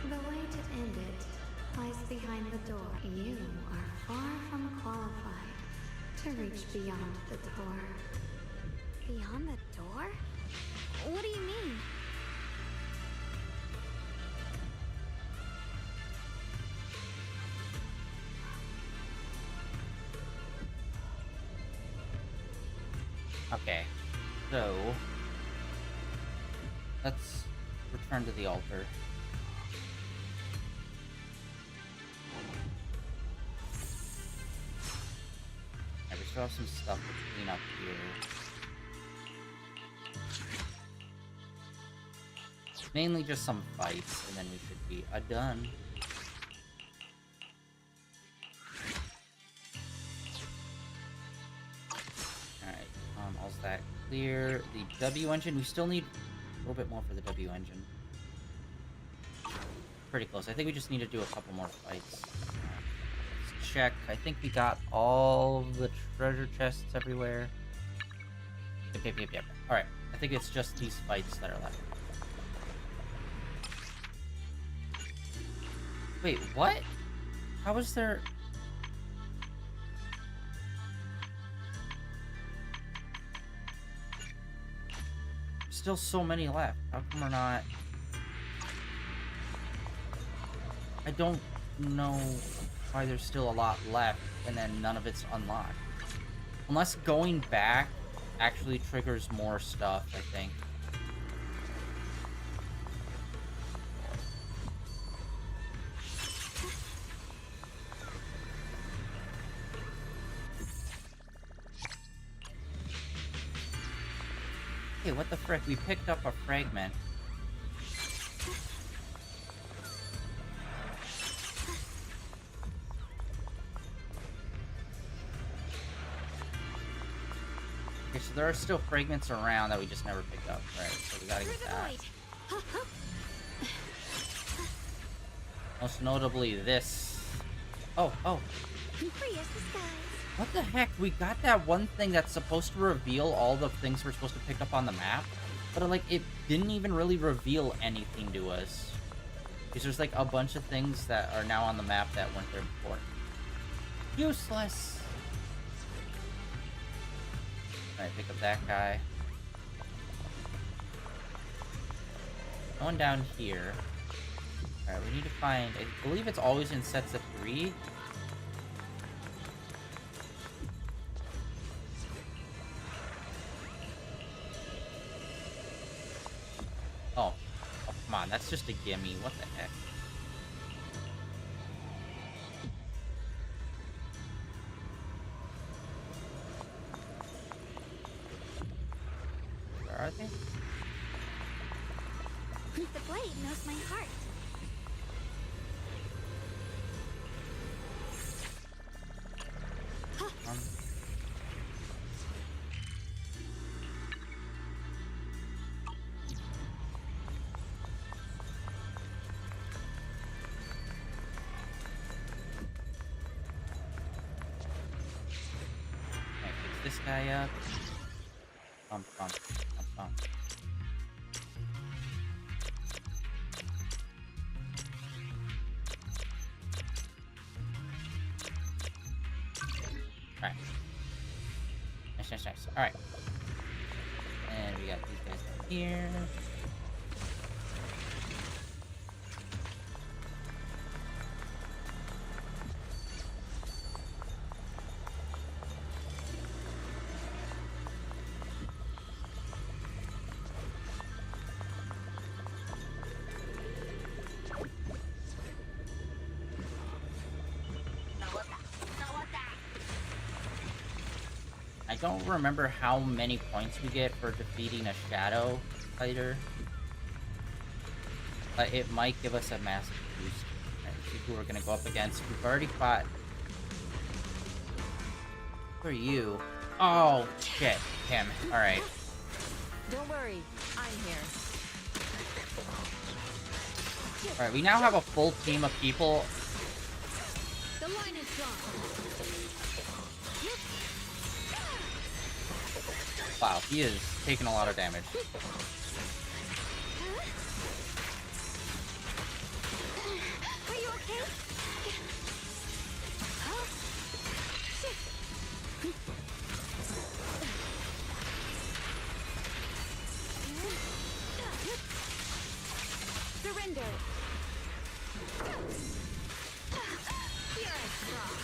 [SPEAKER 10] The way to end it lies behind the door. You are far from qualified to reach beyond the door.
[SPEAKER 2] Beyond the door? What do you mean?
[SPEAKER 1] Okay, so let's return to the altar. Yeah, we still have some stuff to clean up here. Mainly just some fights, and then we should be done. Alright, all's that clear. The W engine, we still need a little bit more for the W engine. Pretty close. I think we just need to do a couple more fights. Let's check. I think we got all the treasure chests everywhere. Yep. Alright, I think it's just these fights that are left. Wait, what? How is there... Still so many left. How come we're not... I don't know why there's still a lot left and then none of it's unlocked. Unless going back actually triggers more stuff, I think. Hey, what the frick? We picked up a fragment. Okay, so there are still fragments around that we just never picked up. Right, so we gotta get that. Most notably this. Oh. What the heck? We got that one thing that's supposed to reveal all the things we're supposed to pick up on the map. But, like, it didn't even really reveal anything to us. Because there's, like, a bunch of things that are now on the map that weren't there before. Useless! Alright, pick up that guy. Going down here. Alright, we need to find... I believe it's always in sets of 3. Oh, come on, that's just a gimme. What the heck? Where are they?
[SPEAKER 2] The blade knows my heart.
[SPEAKER 1] This guy up. Bump. Alright. Nice. Alright. And we got these guys down here. I don't remember how many points we get for defeating a shadow fighter. But it might give us a massive boost. Alright, let's see who we're gonna go up against. We've already fought. Who are you? Oh, shit. Him. Alright.
[SPEAKER 3] Don't worry, I'm here.
[SPEAKER 1] Alright, we now have a full team of people.
[SPEAKER 2] The line is drawn.
[SPEAKER 1] Wow, he is taking a lot of damage.
[SPEAKER 2] Are you okay? Surrender. Here I come.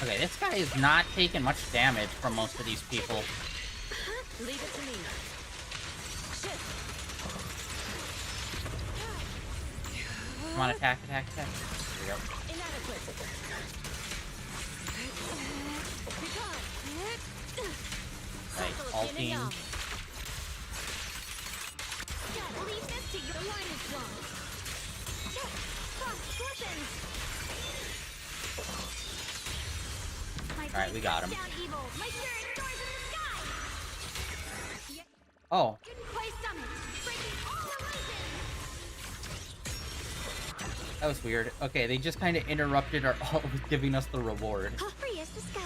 [SPEAKER 1] Okay, this guy is not taking much damage from most of these people.
[SPEAKER 3] Leave it to me. Shit.
[SPEAKER 1] Come on, attack, attack, attack. Here we go.
[SPEAKER 3] Inadequate.
[SPEAKER 1] Right, ulting.
[SPEAKER 6] Leave this to you. The line is gone.
[SPEAKER 1] Alright, we got him.
[SPEAKER 6] Down evil. My spirit soars in the sky.
[SPEAKER 1] Oh,
[SPEAKER 6] Couldn't quite summon. Breaking all illusions.
[SPEAKER 1] that was weird. Okay, they just kind of interrupted our ult with giving us the reward.
[SPEAKER 6] Free as the skies.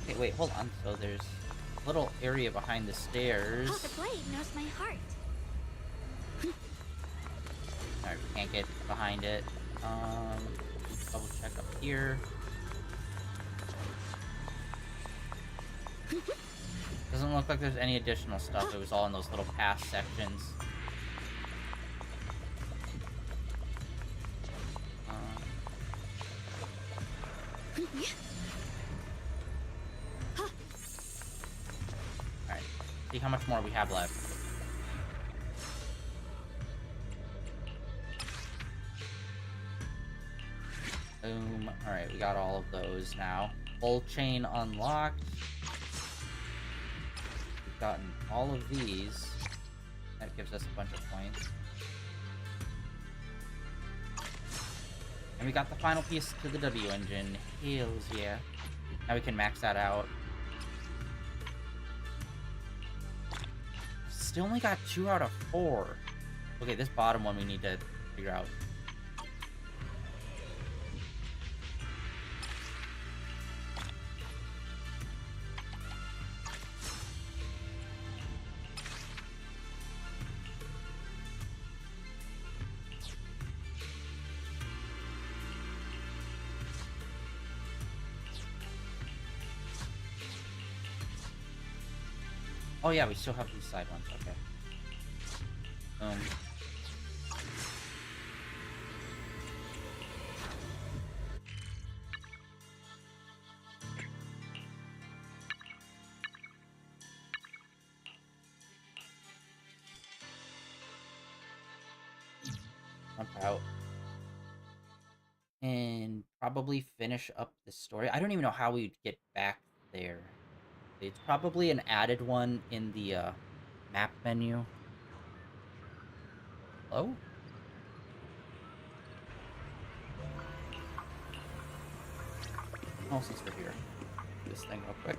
[SPEAKER 1] Okay, wait, hold on. So there's a little area behind the stairs.
[SPEAKER 2] Oh, the blade knows my heart.
[SPEAKER 1] Alright, we can't get behind it. Double check up here. Doesn't look like there's any additional stuff. It was all in those little pass sections. Alright, see how much more we have left. Boom. Alright, we got all of those now. Full chain unlocked. We've gotten all of these. That gives us a bunch of points. And we got the final piece to the W engine. Hells yeah. Now we can max that out. Still only got 2 out of 4. Okay, this bottom one we need to figure out. Oh yeah, we still have these side ones, okay. Jump out. And probably finish up the story. I don't even know how we'd get back there. It's probably an added one in the map menu. Hello? Oh, since we're here, do this thing real quick.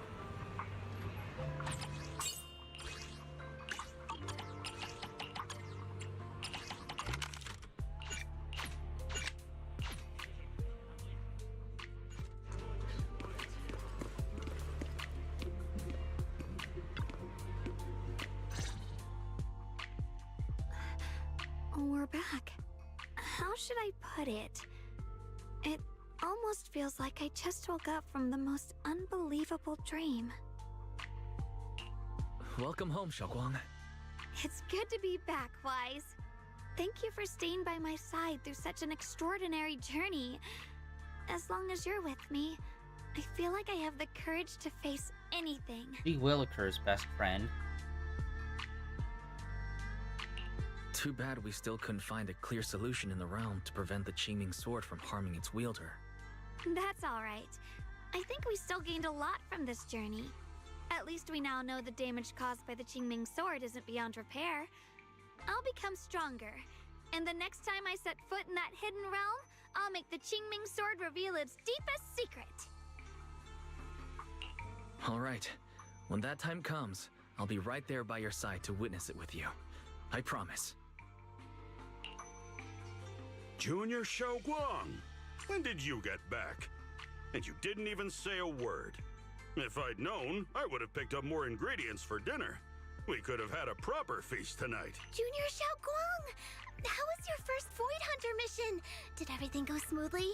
[SPEAKER 2] We're back. How should I put it? It almost feels like I just woke up from the most unbelievable dream.
[SPEAKER 4] Welcome home, Xiaoguang.
[SPEAKER 2] It's good to be back, Wise. Thank you for staying by my side through such an extraordinary journey. As long as you're with me, I feel like I have the courage to face anything.
[SPEAKER 1] Free will occurs, best friend.
[SPEAKER 4] Too bad we still couldn't find a clear solution in the realm to prevent the Qingming sword from harming its wielder.
[SPEAKER 2] That's alright. I think we still gained a lot from this journey. At least we now know the damage caused by the Qingming sword isn't beyond repair. I'll become stronger, and the next time I set foot in that hidden realm, I'll make the Qingming sword reveal its deepest secret.
[SPEAKER 4] Alright, when that time comes, I'll be right there by your side to witness it with you. I promise.
[SPEAKER 11] Junior Xiaoguang, when did you get back? And you didn't even say a word. If I'd known, I would have picked up more ingredients for dinner. We could have had a proper feast tonight.
[SPEAKER 6] Junior Xiaoguang, how was your first Void Hunter mission? Did everything go smoothly?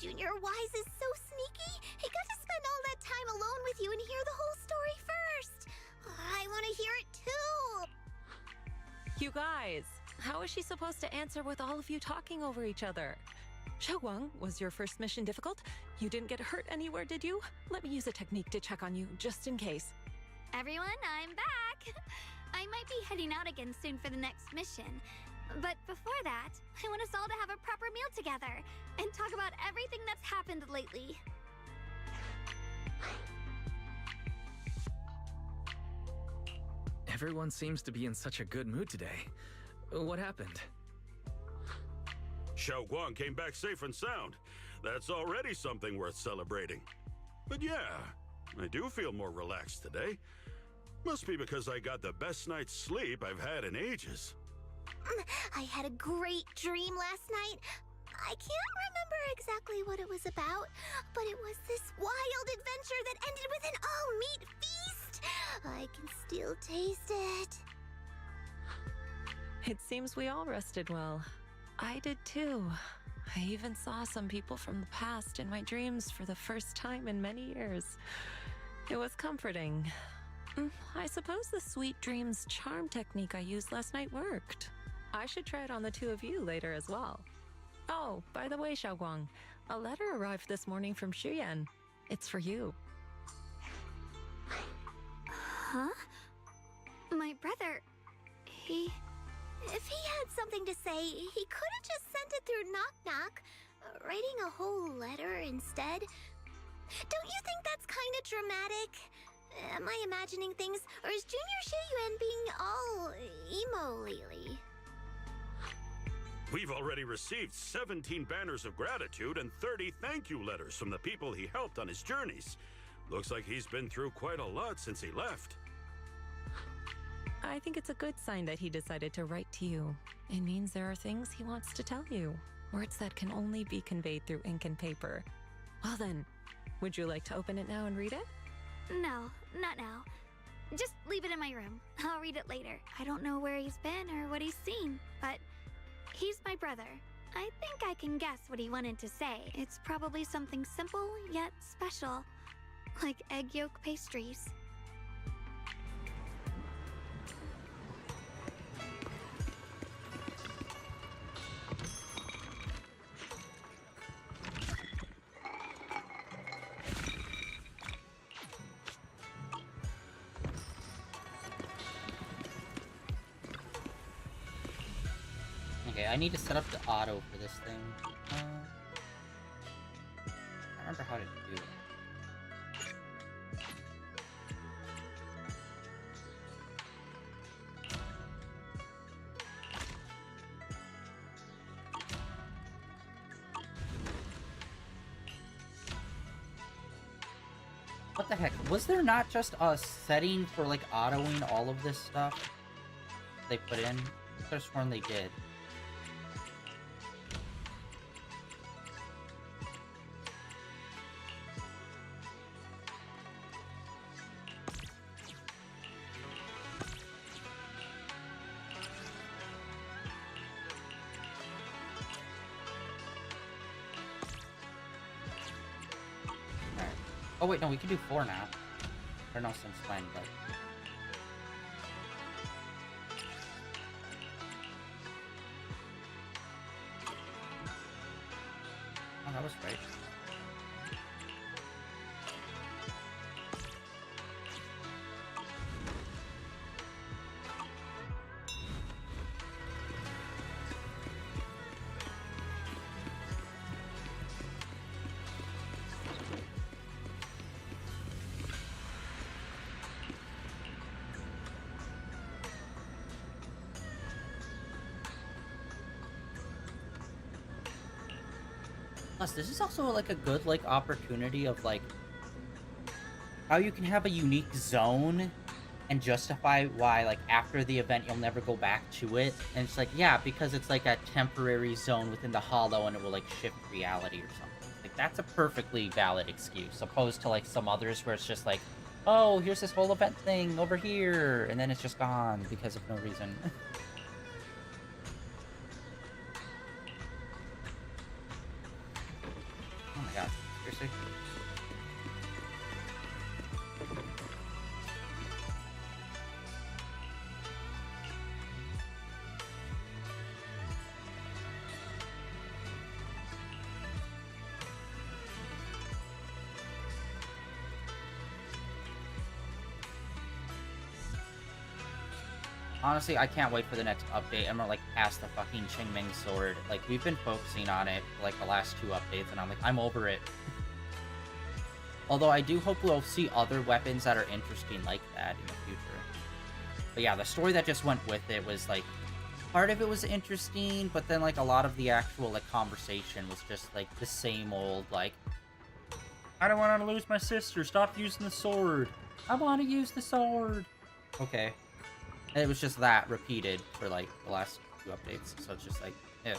[SPEAKER 6] Junior Wise is so sneaky. He got to spend all that time alone with you and hear the whole story first. I want to hear it too.
[SPEAKER 3] You guys, how is she supposed to answer with all of you talking over each other? Xiaoguang, was your first mission difficult? You didn't get hurt anywhere, did you? Let me use a technique to check on you, just in case.
[SPEAKER 2] Everyone, I'm back! I might be heading out again soon for the next mission. But before that, I want us all to have a proper meal together and talk about everything that's happened lately.
[SPEAKER 4] Everyone seems to be in such a good mood today. What happened?
[SPEAKER 11] Xiao Guang came back safe and sound. That's already something worth celebrating. But yeah, I do feel more relaxed today. Must be because I got the best night's sleep I've had in ages.
[SPEAKER 6] I had a great dream last night. I can't remember exactly what it was about, but it was this wild adventure that ended with an all-meat feast. I can still taste it.
[SPEAKER 3] It seems we all rested well. I did too. I even saw some people from the past in my dreams for the first time in many years. It was comforting. I suppose the sweet dreams charm technique I used last night worked. I should try it on the two of you later as well. Oh, by the way, Xiaoguang, a letter arrived this morning from Xuyan. It's for you.
[SPEAKER 2] Huh? My brother,
[SPEAKER 6] If he had something to say, he could have just sent it through Knock Knock, writing a whole letter instead. Don't you think that's kind of dramatic? Am I imagining things, or is Junior Shiyuan being all emo lately?
[SPEAKER 11] We've already received 17 banners of gratitude and 30 thank you letters from the people he helped on his journeys. Looks like he's been through quite a lot since he left.
[SPEAKER 3] I think it's a good sign that he decided to write to you. It means there are things he wants to tell you. Words that can only be conveyed through ink and paper. Well then, would you like to open it now and read it?
[SPEAKER 2] no, not now. Just leave it in my room. I'll read it later. I don't know where he's been or what he's seen, but he's my brother. I think I can guess what he wanted to say. It's probably something simple yet special, like egg yolk pastries.
[SPEAKER 1] Okay, I need to set up the auto for this thing. I remember how to do it. What the heck? Was there not just a setting for, like, autoing all of this stuff they put in? I could have sworn they did. Oh wait, no, we can do 4 now. I don't know since when, but... Oh, that was right. Plus, this is also, like, a good, like, opportunity of, like, how you can have a unique zone and justify why, like, after the event, you'll never go back to it. And it's like, yeah, because it's, like, a temporary zone within the hollow and it will, like, shift reality or something. Like, that's a perfectly valid excuse, opposed to, like, some others where it's just like, oh, here's this whole event thing over here, and then it's just gone because of no reason. Oh my god, seriously? Honestly, I can't wait for the next update. I'm gonna, like, past the fucking Qingming sword. Like, we've been focusing on it for, like, the last 2 updates, and I'm like, I'm over it. Although I do hope we'll see other weapons that are interesting like that in the future. But yeah, the story that just went with it was, like, part of it was interesting, but then, like, a lot of the actual, like, conversation was just, like, the same old, like, I don't want to lose my sister. Stop using the sword. I want to use the sword. Okay. And it was just that repeated for, like, the last 2 updates. So it's just like, eh.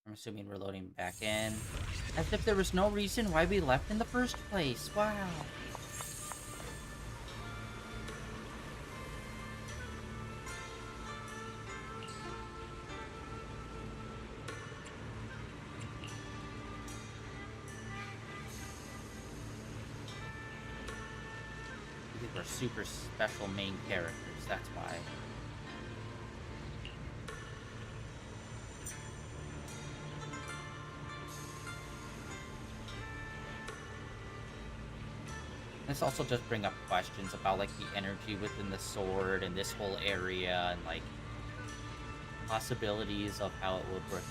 [SPEAKER 1] I'm assuming we're loading back in. As if there was no reason why we left in the first place. Wow. These are super special main characters, that's why. This also just bring up questions about, like, the energy within the sword and this whole area and, like, possibilities of how it would work.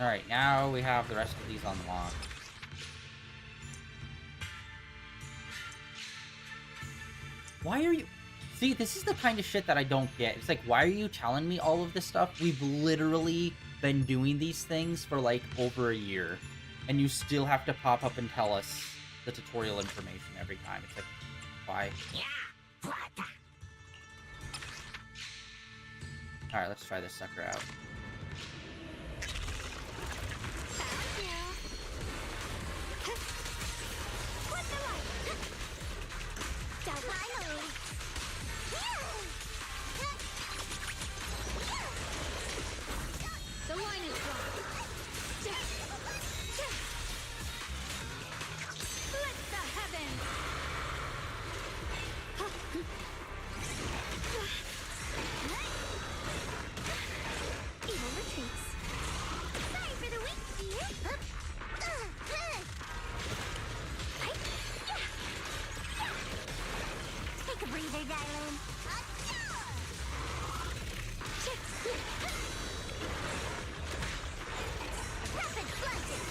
[SPEAKER 1] Alright, now we have the rest of these unlocked. Why are you... See, this is the kind of shit that I don't get. It's like, why are you telling me all of this stuff? We've literally been doing these things for, like, over a year. And you still have to pop up and tell us the tutorial information every time. It's like, why? Alright, let's try this sucker out.
[SPEAKER 2] The line is drawn. Split the heavens. Evil retreats. Sorry for the weak, dear. Take a breather, darling. Rapid slices.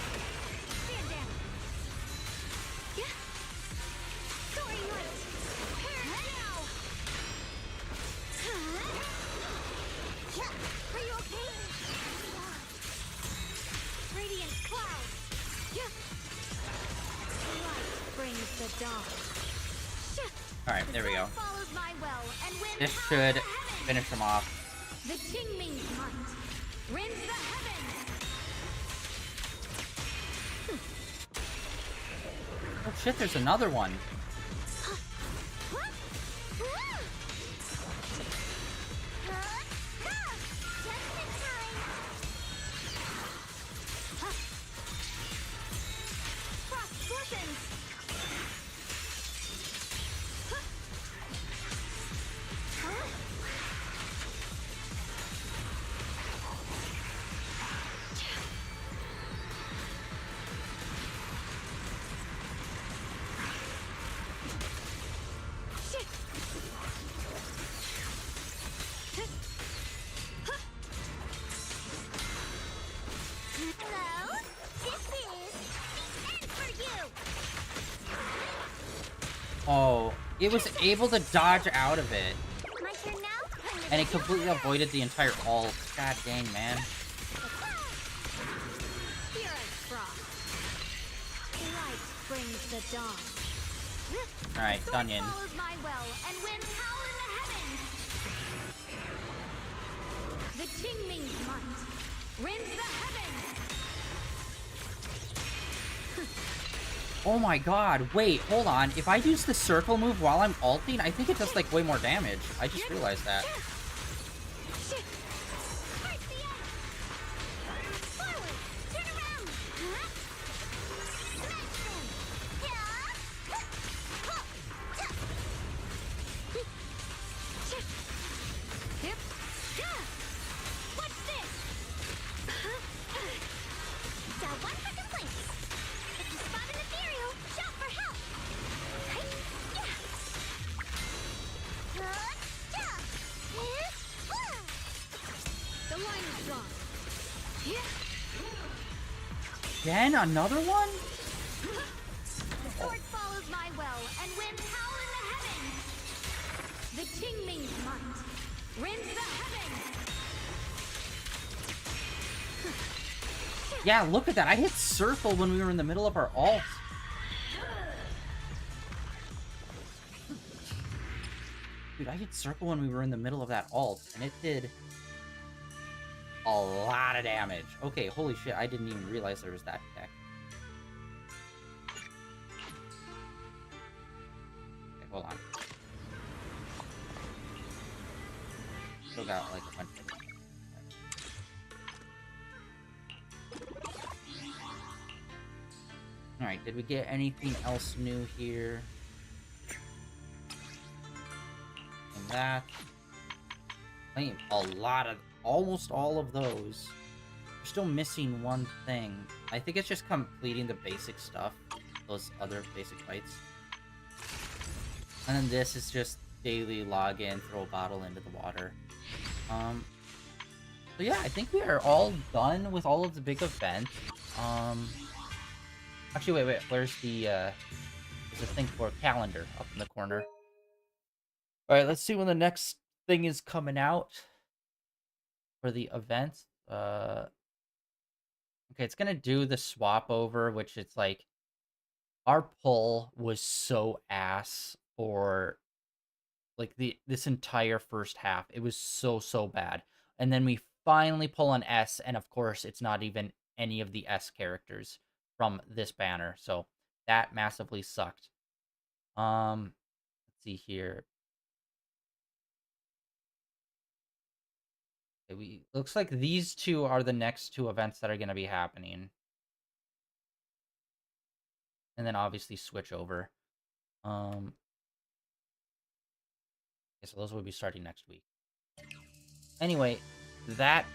[SPEAKER 2] Stand down. Yeah. Soaring light. Parent now. Are you okay? Radiant cloud. Yeah. Light brings the dawn.
[SPEAKER 1] Alright, there we go.
[SPEAKER 2] Follows my well and wins
[SPEAKER 1] This
[SPEAKER 2] power
[SPEAKER 1] should
[SPEAKER 2] of the heavens.
[SPEAKER 1] finish them off.
[SPEAKER 2] The Qingming's might rends the heavens.
[SPEAKER 1] Oh shit, there's another one. Oh, it was able to dodge out of it.
[SPEAKER 6] My turn now?
[SPEAKER 1] And it completely avoided the entire ult. God dang, man.
[SPEAKER 2] Here is frost. Light brings the dawn.
[SPEAKER 1] Alright, Dunyan.
[SPEAKER 2] Follows my will and wins power in the heavens. The Qingming's might rends the heavens.
[SPEAKER 1] Oh my god, wait, hold on. If I use the circle move while I'm ulting, I think it does, like, way more damage. I just realized that. Again, another one?
[SPEAKER 2] The sword follows my will and wins power in the heavens. The Qingming's might rends the heavens.
[SPEAKER 1] Yeah, look at that. I hit circle when we were in the middle of our ult. Dude, I hit circle when we were in the middle of that ult, and it did a lot of damage. Okay, holy shit, I didn't even realize there was that tech. Okay, hold on. Still got like a bunch of... Alright, did we get anything else new here? And that. I think a lot of... almost all of those. We're still missing one thing. I think it's just completing the basic stuff. Those other basic fights. And then this is just daily login, throw a bottle into the water. So yeah, I think we are all done with all of the big events. Actually, wait, where's the, there's a thing for a calendar up in the corner. Alright, let's see when the next thing is coming out for the event. Okay, it's gonna do the swap over, which it's like, our pull was so ass for, like, this entire first half. It was so bad. And then we finally pull an S, and of course, it's not even any of the S characters from this banner, so that massively sucked. Let's see here. Okay, looks like these two are the next two events that are going to be happening. And then obviously switch over. Okay, so those will be starting next week. Anyway, that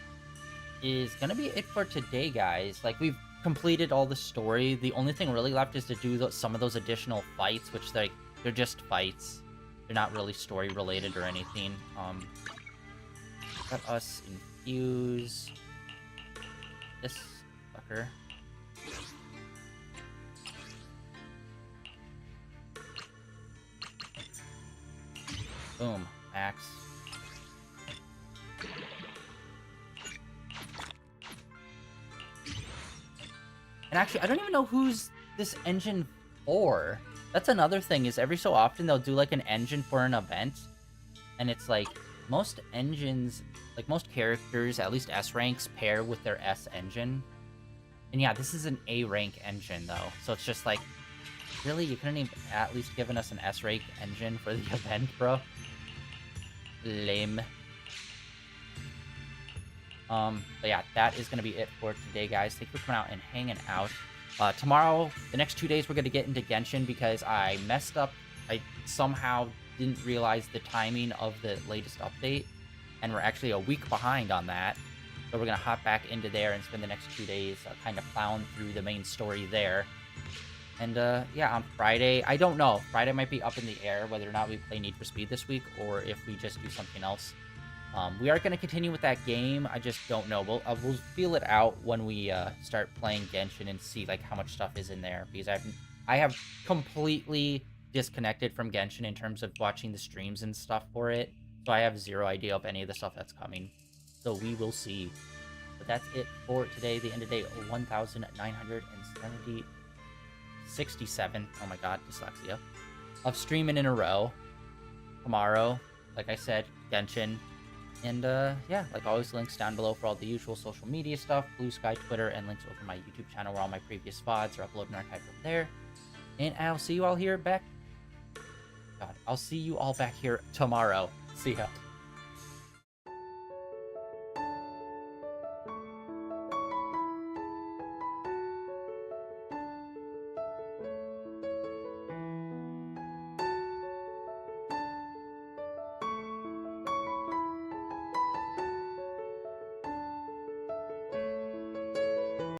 [SPEAKER 1] is going to be it for today, guys. Like, we've completed all the story. The only thing really left is to do some of those additional fights, which they're just fights. They're not really story related or anything. Let us infuse this fucker. Boom, max. And actually, I don't even know who's this engine for. That's another thing, is every so often they'll do like an engine for an event. And it's like, most engines, like most characters, at least S ranks, pair with their S engine. And yeah, this is an A rank engine though. So it's just like, really? You couldn't even at least given us an S rank engine for the event, bro? Lame. But yeah, that is going to be it for today, guys. Thank you for coming out and hanging out. Tomorrow, the next 2 days, we're going to get into Genshin because I messed up. I somehow didn't realize the timing of the latest update, and we're actually a week behind on that. So we're going to hop back into there and spend the next 2 days kind of plowing through the main story there. And yeah, on Friday, I don't know. Friday might be up in the air whether or not we play Need for Speed this week or if we just do something else. We are going to continue with that game. I just don't know. We'll feel it out when we start playing Genshin and see like how much stuff is in there, because I have completely disconnected from Genshin in terms of watching the streams and stuff for it. So I have zero idea of any of the stuff that's coming. So we will see. But that's it for today. The end of day 1970. 67. Oh my god, dyslexia. Of streaming in a row. Tomorrow, like I said, Genshin. And yeah, like always, links down below for all the usual social media stuff, Blue Sky, Twitter, and links over my YouTube channel where all my previous VODs are uploaded and archived over there. And I'll see you all here back. God, I'll see you all back here tomorrow. See ya.